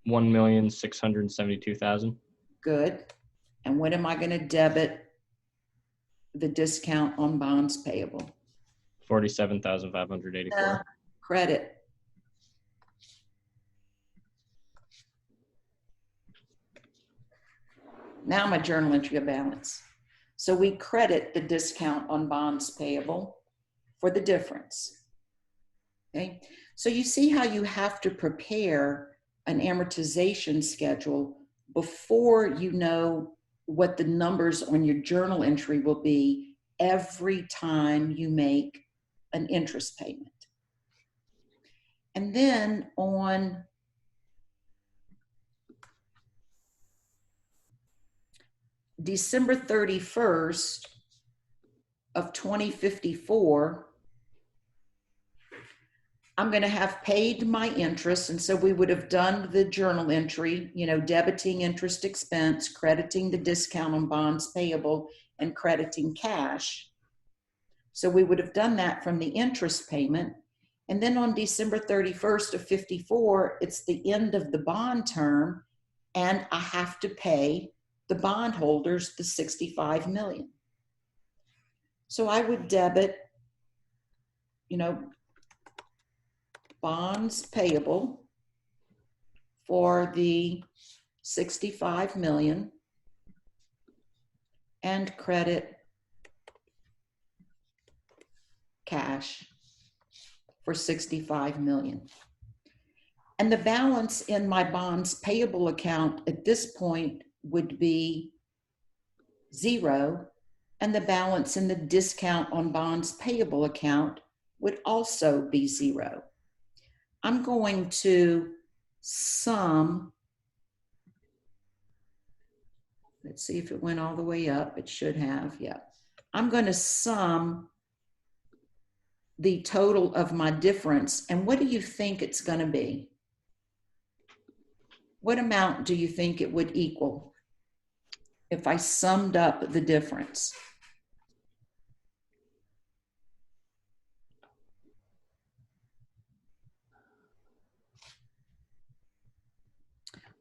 1,672,000. Good. And what am I going to debit the discount on bonds payable? 47,584. Credit. Now my journal entry of balance. So we credit the discount on bonds payable for the difference. Okay. So you see how you have to prepare an amortization schedule before you know what the numbers on your journal entry will be every time you make an interest payment. And then on December 31st of 2054, I'm going to have paid my interest. And so we would have done the journal entry, you know, debiting interest expense, crediting the discount on bonds payable, and crediting cash. So we would have done that from the interest payment. And then on December 31st of 54, it's the end of the bond term, and I have to pay the bondholders the 65 million. So I would debit, you know, bonds payable for the 65 million and credit cash for 65 million. And the balance in my bonds payable account at this point would be 0, and the balance in the discount on bonds payable account would also be 0. I'm going to sum, let's see if it went all the way up. It should have, yeah. I'm going to sum the total of my difference. And what do you think it's going to be? What amount do you think it would equal if I summed up the difference?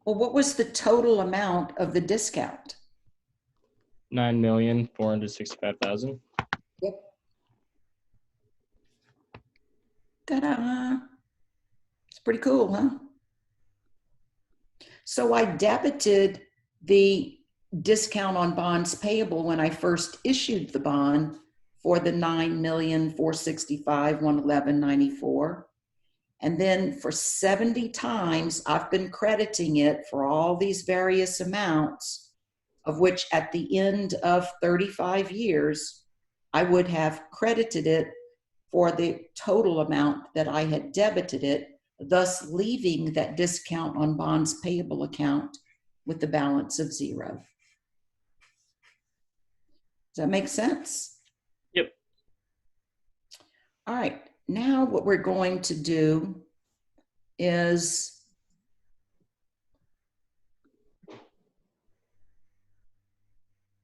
Well, what was the total amount of the discount? 9,465,000. Yep. Ta-da! It's pretty cool, huh? So I debited the discount on bonds payable when I first issued the bond for the 9,465,111.94. And then for 70 times, I've been crediting it for all these various amounts, of which at the end of 35 years, I would have credited it for the total amount that I had debited it, thus leaving that discount on bonds payable account with the balance of 0. Does that make sense? Yep. All right, now what we're going to do is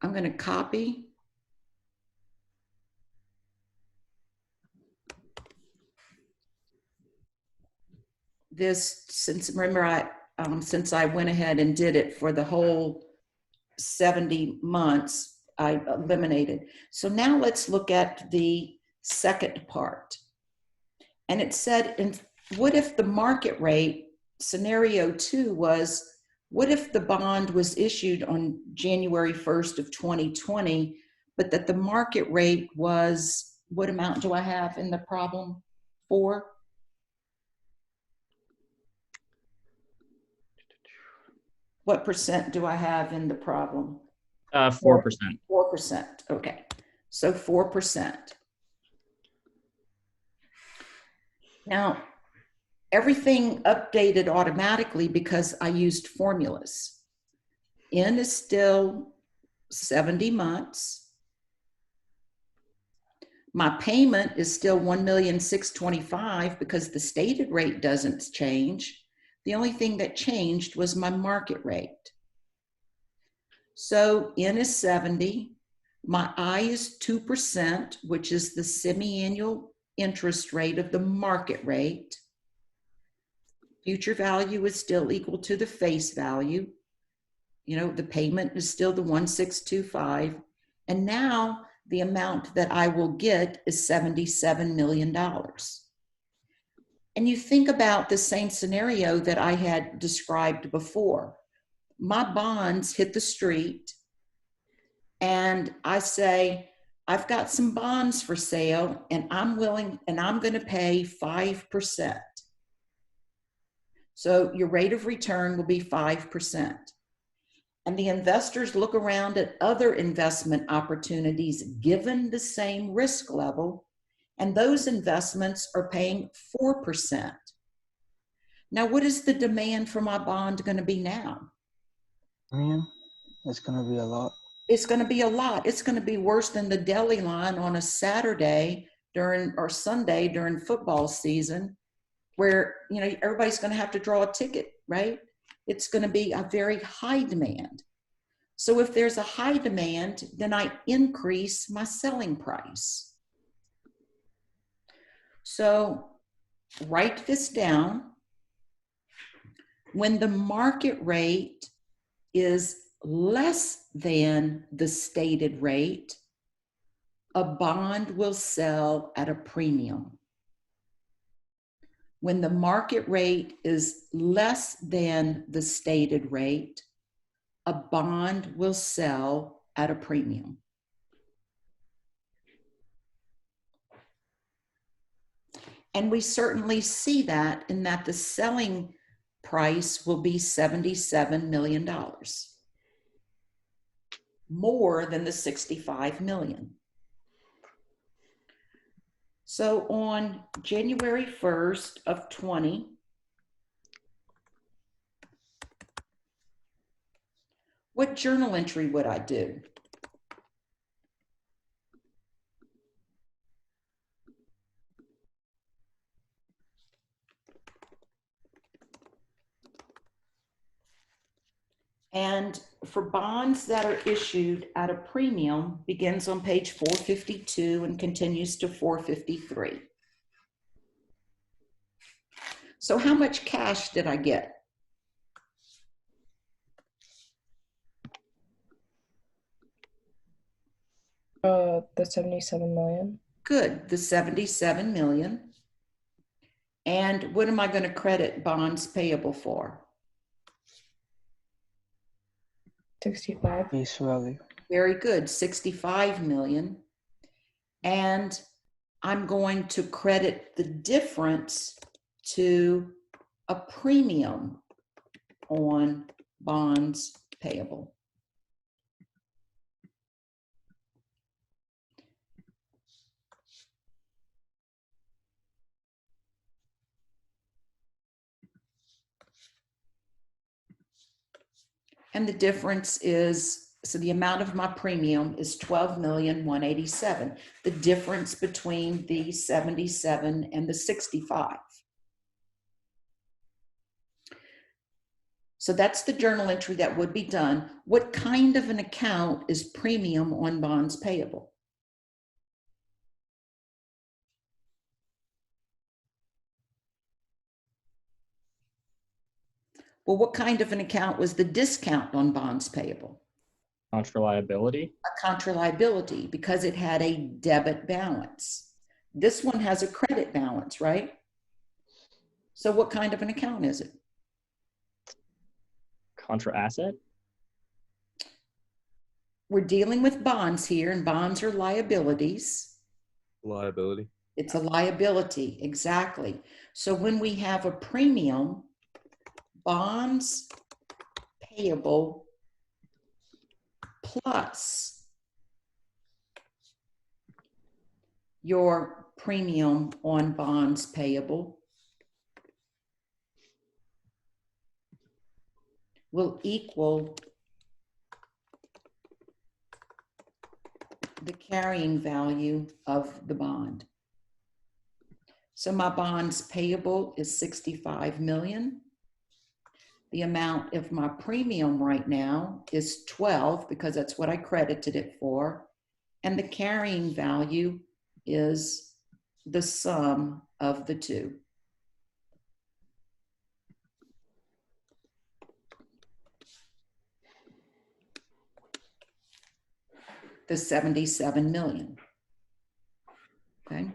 I'm going to copy this, since remember since I went ahead and did it for the whole 70 months, I eliminated. So now let's look at the second part. And it said, what if the market rate, scenario 2 was, what if the bond was issued on January 1st of 2020, but that the market rate was, what amount do I have in the problem? 4? What percent do I have in the problem? 4%. 4%. Okay. So 4%. Now, everything updated automatically because I used formulas. N is still 70 months. My payment is still $1,625,000 because the stated rate doesn't change. The only thing that changed was my market rate. So N is 70. My I is 2%, which is the semi-annual interest rate of the market rate. Future value is still equal to the face value. You know, the payment is still the 1,625. And now the amount that I will get is $77 million. And you think about the same scenario that I had described before. My bonds hit the street and I say, I've got some bonds for sale and I'm willing, and I'm going to pay 5%. So your rate of return will be 5%. And the investors look around at other investment opportunities given the same risk level, and those investments are paying 4%. Now, what is the demand for my bond going to be now? It's going to be a lot. It's going to be a lot. It's going to be worse than the deli line on a Saturday or Sunday during football season, where, you know, everybody's going to have to draw a ticket, right? It's going to be a very high demand. So if there's a high demand, then I increase my selling price. So write this down. When the market rate is less than the stated rate, a bond will sell at a premium. When the market rate is less than the stated rate, a bond will sell at a premium. And we certainly see that in that the selling price will be $77 million, more than the 65 million. So on January 1st of 20, what journal entry would I do? And for bonds that are issued at a premium, begins on page 452 and continues to 453. So how much cash did I get? The 77 million. Good, the 77 million. And what am I going to credit bonds payable for? 65. Face value. Very good, 65 million. And I'm going to credit the difference to a premium on bonds payable. And the difference is, so the amount of my premium is 12,187,000. The difference between the 77 and the 65. So that's the journal entry that would be done. What kind of an account is premium on bonds payable? Well, what kind of an account was the discount on bonds payable? Contra liability. A contra liability, because it had a debit balance. This one has a credit balance, right? So what kind of an account is it? Contra asset. We're dealing with bonds here, and bonds are liabilities. Liability. It's a liability, exactly. So when we have a premium, bonds payable plus your premium on bonds payable will equal the carrying value of the bond. So my bonds payable is 65 million. The amount of my premium right now is 12 because that's what I credited it for. And the carrying value is the sum of the two. The 77 million. Okay.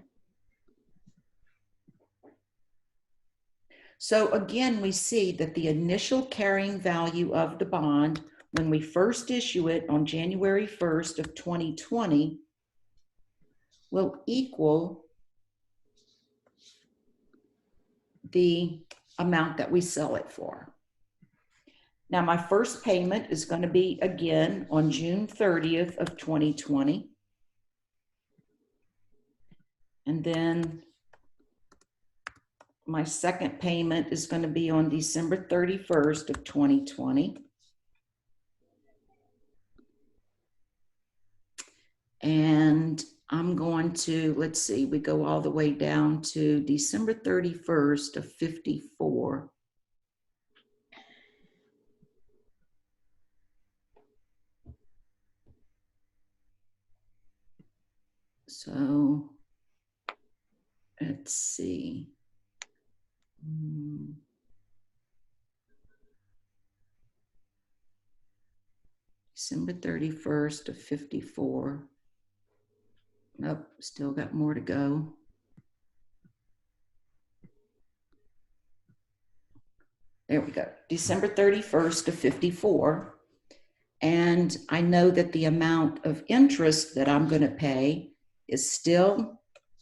So again, we see that the initial carrying value of the bond when we first issue it on January 1st of 2020 will equal the amount that we sell it for. Now, my first payment is going to be again on June 30th of 2020. And then my second payment is going to be on December 31st of 2020. And I'm going to, let's see, we go all the way down to December 31st of 54. So let's see. December 31st of 54. Nope, still got more to go. There we go. December 31st of 54. And I know that the amount of interest that I'm going to pay is still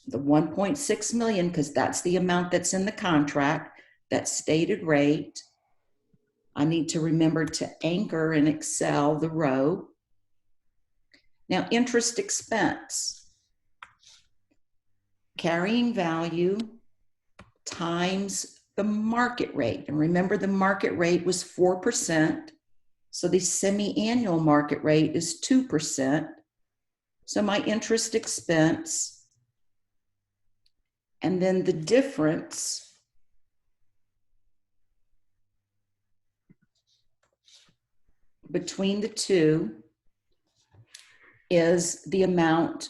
the 1.6 million because that's the amount that's in the contract, that stated rate. I need to remember to anchor in Excel the row. Now, interest expense, carrying value times the market rate. And remember, the market rate was 4%. So the semi-annual market rate is 2%. So my interest expense, and then the difference between the two is the amount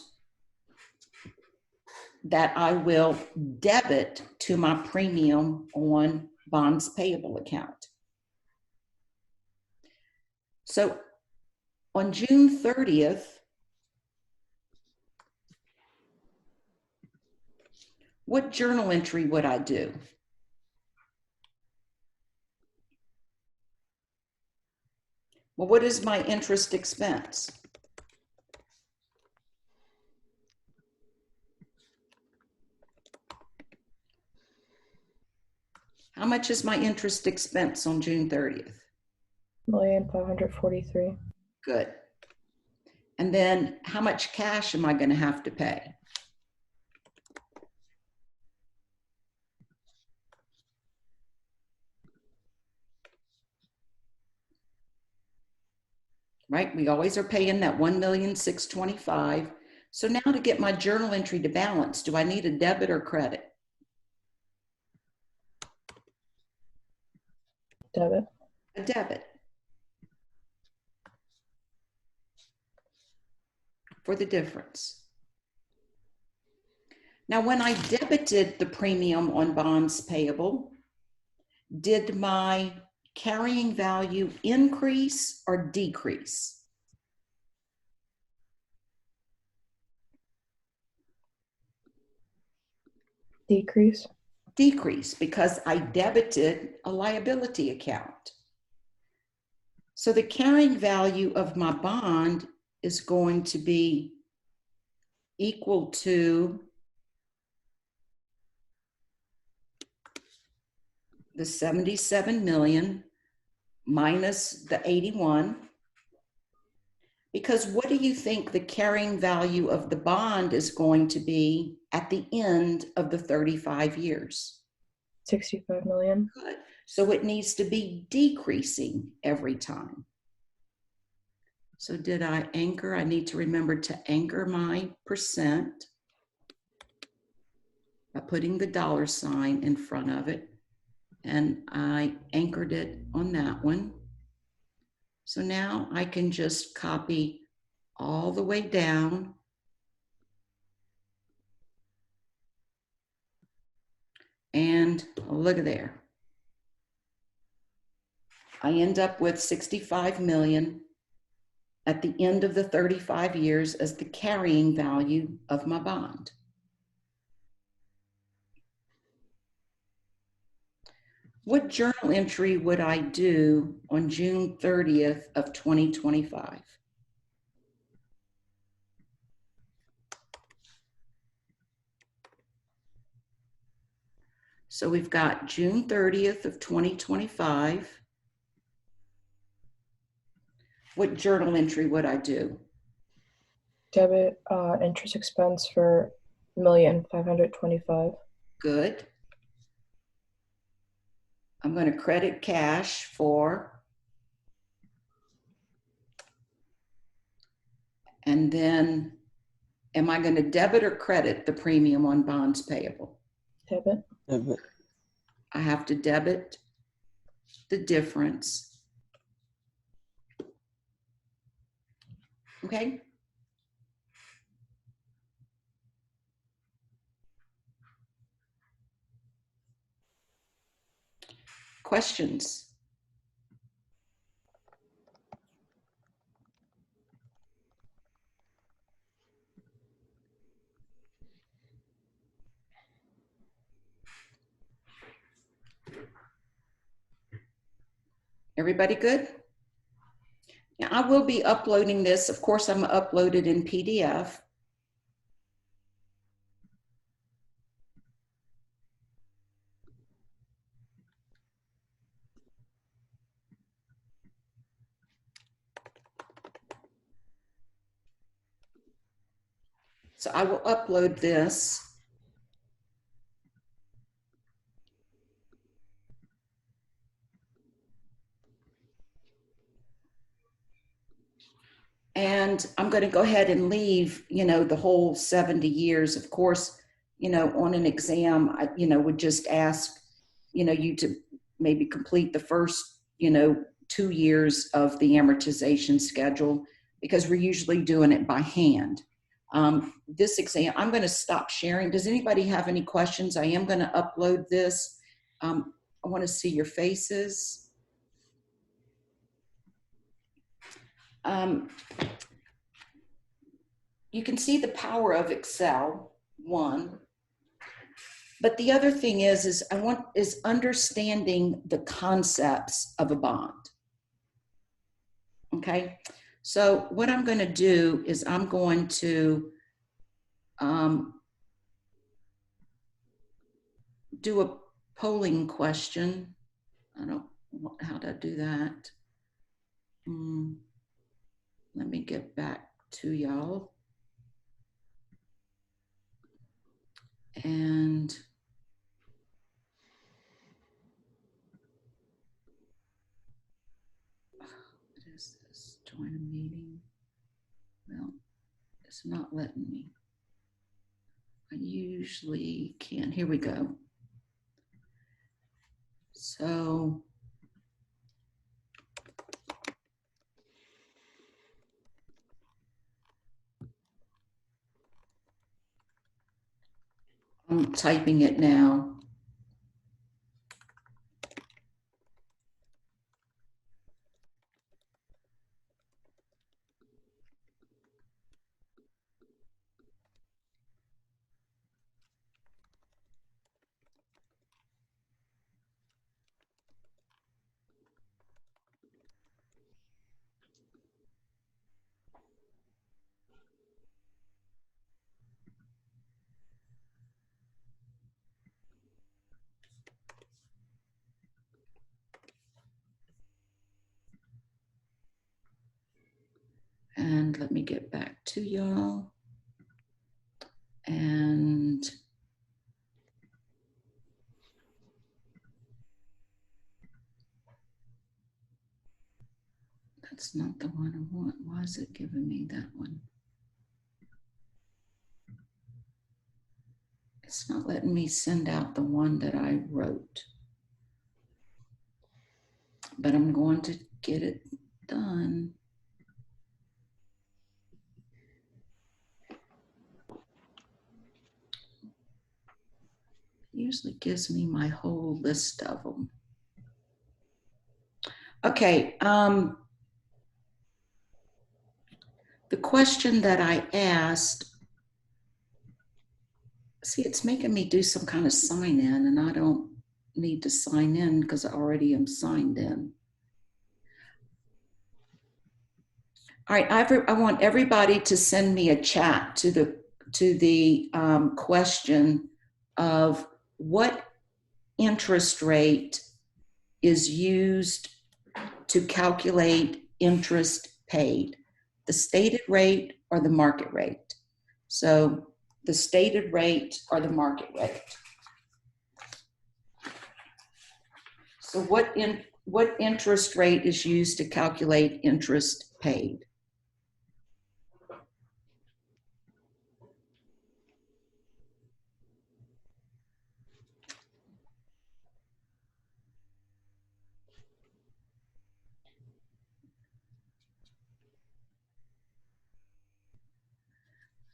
that I will debit to my premium on bonds payable account. So on June 30th, what journal entry would I do? Well, what is my interest expense? How much is my interest expense on June 30th? 1,543,000. Good. And then how much cash am I going to have to pay? Right? We always are paying that 1,625,000. So now to get my journal entry to balance, do I need a debit or credit? Debit. A debit. For the difference. Now, when I debited the premium on bonds payable, did my carrying value increase or decrease? Decrease. Decrease, because I debited a liability account. So the carrying value of my bond is going to be equal to the 77 million minus the 81. Because what do you think the carrying value of the bond is going to be at the end of the 35 years? 65 million. Good. So it needs to be decreasing every time. So did I anchor? I need to remember to anchor my percent by putting the $ in front of it. And I anchored it on that one. So now I can just copy all the way down. And look at there. I end up with 65 million at the end of the 35 years as the carrying value of my bond. What journal entry would I do on June 30th of 2025? So we've got June 30th of 2025. What journal entry would I do? Debit interest expense for 1,525,000. Good. I'm going to credit cash for, and then am I going to debit or credit the premium on bonds payable? Debit. Debit. I have to debit the difference. Okay. Questions? Everybody good? Now I will be uploading this. Of course, I'm uploaded in PDF. So I will upload this. And I'm going to go ahead and leave, the whole 70 years. Of course, on an exam, I, would just ask, you to maybe complete the first, 2 years of the amortization schedule, because we're usually doing it by hand. This exam, I'm going to stop sharing. Does anybody have any questions? I am going to upload this. I want to see your faces. You can see the power of Excel, one. But the other thing is understanding the concepts of a bond. Okay, so what I'm going to do is I'm going to do a polling question. I don't know how to do that. Let me get back to y'all. And what is this? Join a meeting. Well, it's not letting me. I usually can. Here we go. So I'm typing it now. And let me get back to y'all. And that's not the one I want. Why is it giving me that one? It's not letting me send out the one that I wrote. But I'm going to get it done. It usually gives me my whole list of them. Okay, the question that I asked, see, it's making me do some kind of sign in, and I don't need to sign in because I already am signed in. All right, I want everybody to send me a chat to the question of what interest rate is used to calculate interest paid, the stated rate or the market rate. So the stated rate or the market rate. So what interest rate is used to calculate interest paid?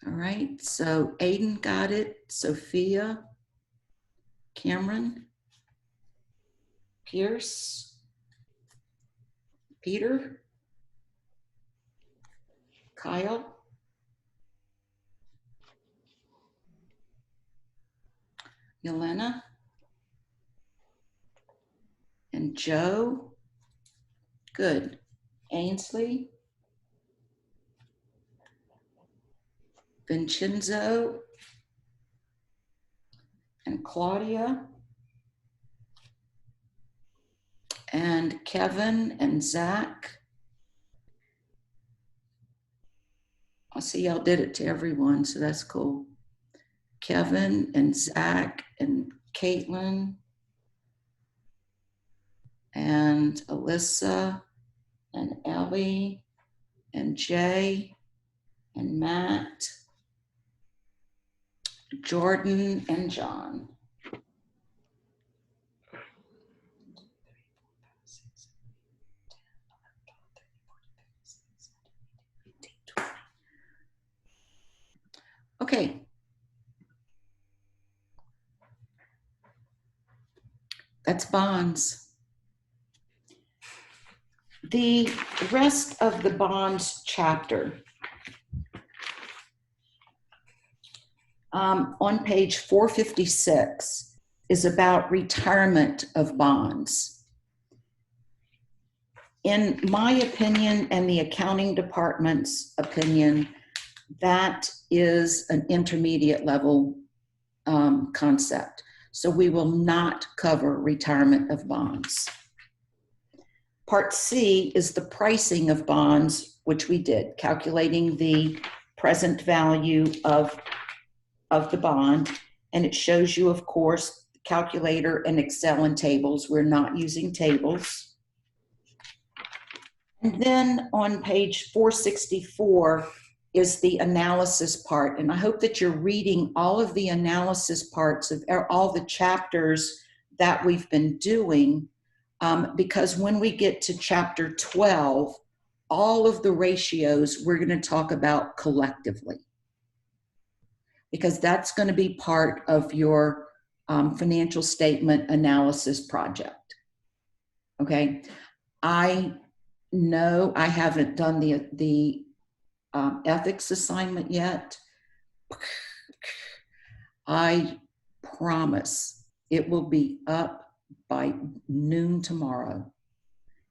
All right, so Aiden got it, Sophia, Cameron, Pierce, Peter, Kyle, Yelena, and Joe. Good. Ainsley, Vincenzo, and Claudia, and Kevin and Zach. I see y'all did it to everyone, so that's cool. Kevin and Zach and Caitlin and Alyssa and Ellie and Jay and Matt, Jordan and John. Okay. That's bonds. The rest of the bonds chapter on page 456 is about retirement of bonds. in my opinion and the accounting department's opinion, that is an intermediate level concept. So we will not cover retirement of bonds. Part C is the pricing of bonds, which we did, calculating the present value of the bond. And it shows you, of course, calculator and Excel and tables. We're not using tables. And then on page 464 is the analysis part. And I hope that you're reading all of the analysis parts of all the chapters that we've been doing, because when we get to chapter 12, all of the ratios we're going to talk about collectively, because that's going to be part of your financial statement analysis project. Okay. I know I haven't done the ethics assignment yet. I promise it will be up by noon tomorrow.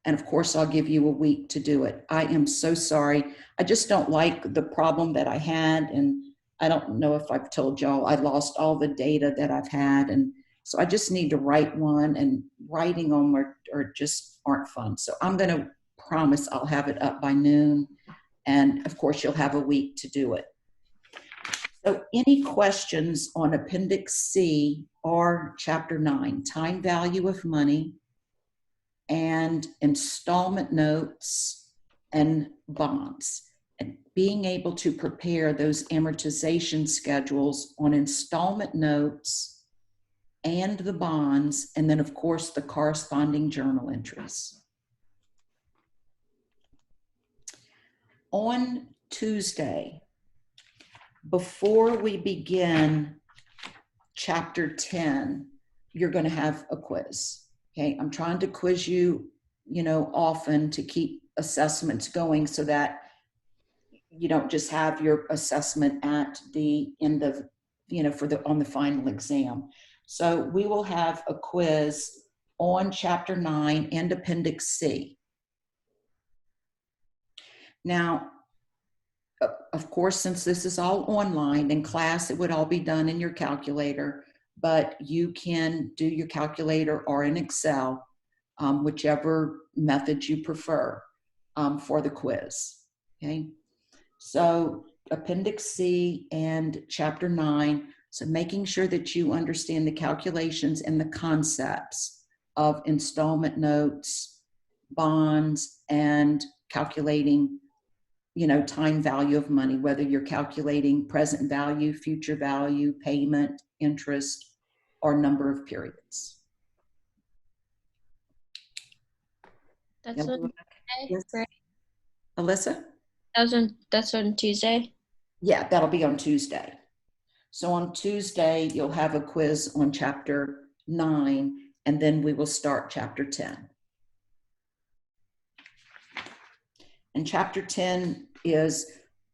And of course, I'll give you a week to do it. I am so sorry. I just don't like the problem that I had. And I don't know if I've told y'all, I lost all the data that I've had. And so I just need to write one, and writing them are just aren't fun. So I'm going to promise I'll have it up by noon. And of course, you'll have a week to do it. So any questions on Appendix C or Chapter 9, time value of money and installment notes and bonds, and being able to prepare those amortization schedules on installment notes and the bonds, and then of course the corresponding journal entries. On Tuesday, before we begin chapter 10, you're going to have a quiz. Okay, I'm trying to quiz you, often to keep assessments going so that you don't just have your assessment at the end of, on the final exam. So we will have a quiz on chapter 9 and Appendix C. Now, of course, since this is all online in class, it would all be done in your calculator, but you can do your calculator or in Excel, whichever method you prefer for the quiz, okay? So Appendix C and Chapter 9, so making sure that you understand the calculations and the concepts of installment notes, bonds, and calculating time value of money, whether you're calculating present value, future value, payment, interest, or number of periods. That's Yep. on Tuesday, Yes. right? Alyssa? That's on Tuesday. Yeah, that'll be on Tuesday. So on Tuesday, you'll have a quiz on Chapter 9, and then we will start Chapter 10. And Chapter 10 is,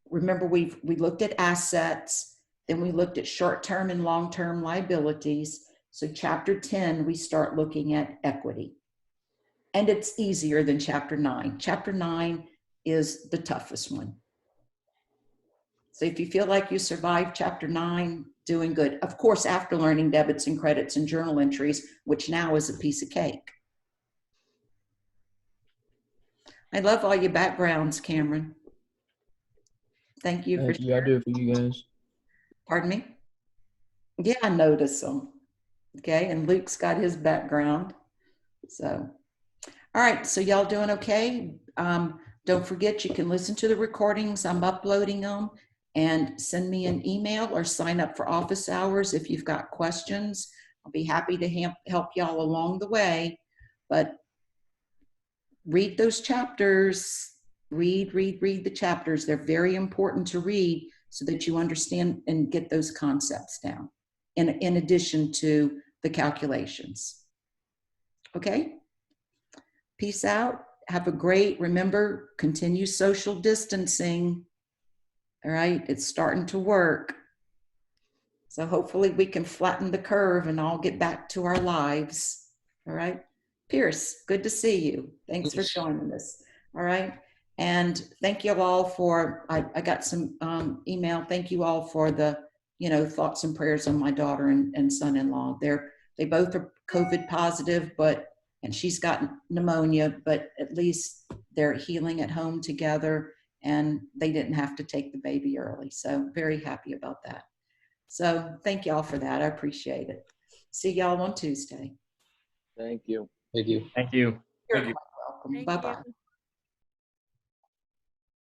remember, we looked at assets, then we looked at short-term and long-term liabilities. So Chapter 10, we start looking at equity. And it's easier than Chapter 9. Chapter 9 is the toughest one. So if you feel like you survived Chapter 9, doing good. Of course, after learning debits and credits and journal entries, which now is a piece of cake. I love all your backgrounds, Cameron. Thank you for Yeah, I do it for you guys. Pardon me? Yeah, I noticed them. Okay, and Luke's got his background. So, all right, so y'all doing okay? Don't forget, you can listen to the recordings. I'm uploading them, and send me an email or sign up for office hours if you've got questions. I'll be happy to help y'all along the way, but read those chapters. Read the chapters. They're very important to read so that you understand and get those concepts down, in addition to the calculations. Okay? Peace out. Have a remember, continue social distancing. All right? It's starting to work. So hopefully we can flatten the curve and all get back to our lives. All right? Pierce, good to see you. Thanks for joining us. All right. And thank you all for, I got some email. Thank you all for the, thoughts and prayers on my daughter and son-in-law. They both are COVID positive, and she's got pneumonia, but at least they're healing at home together and they didn't have to take the baby early. So very happy about that. So thank y'all for that. I appreciate it. See y'all on Tuesday. Thank you. Thank you. Thank you. You're Thank you. quite welcome. Bye-bye.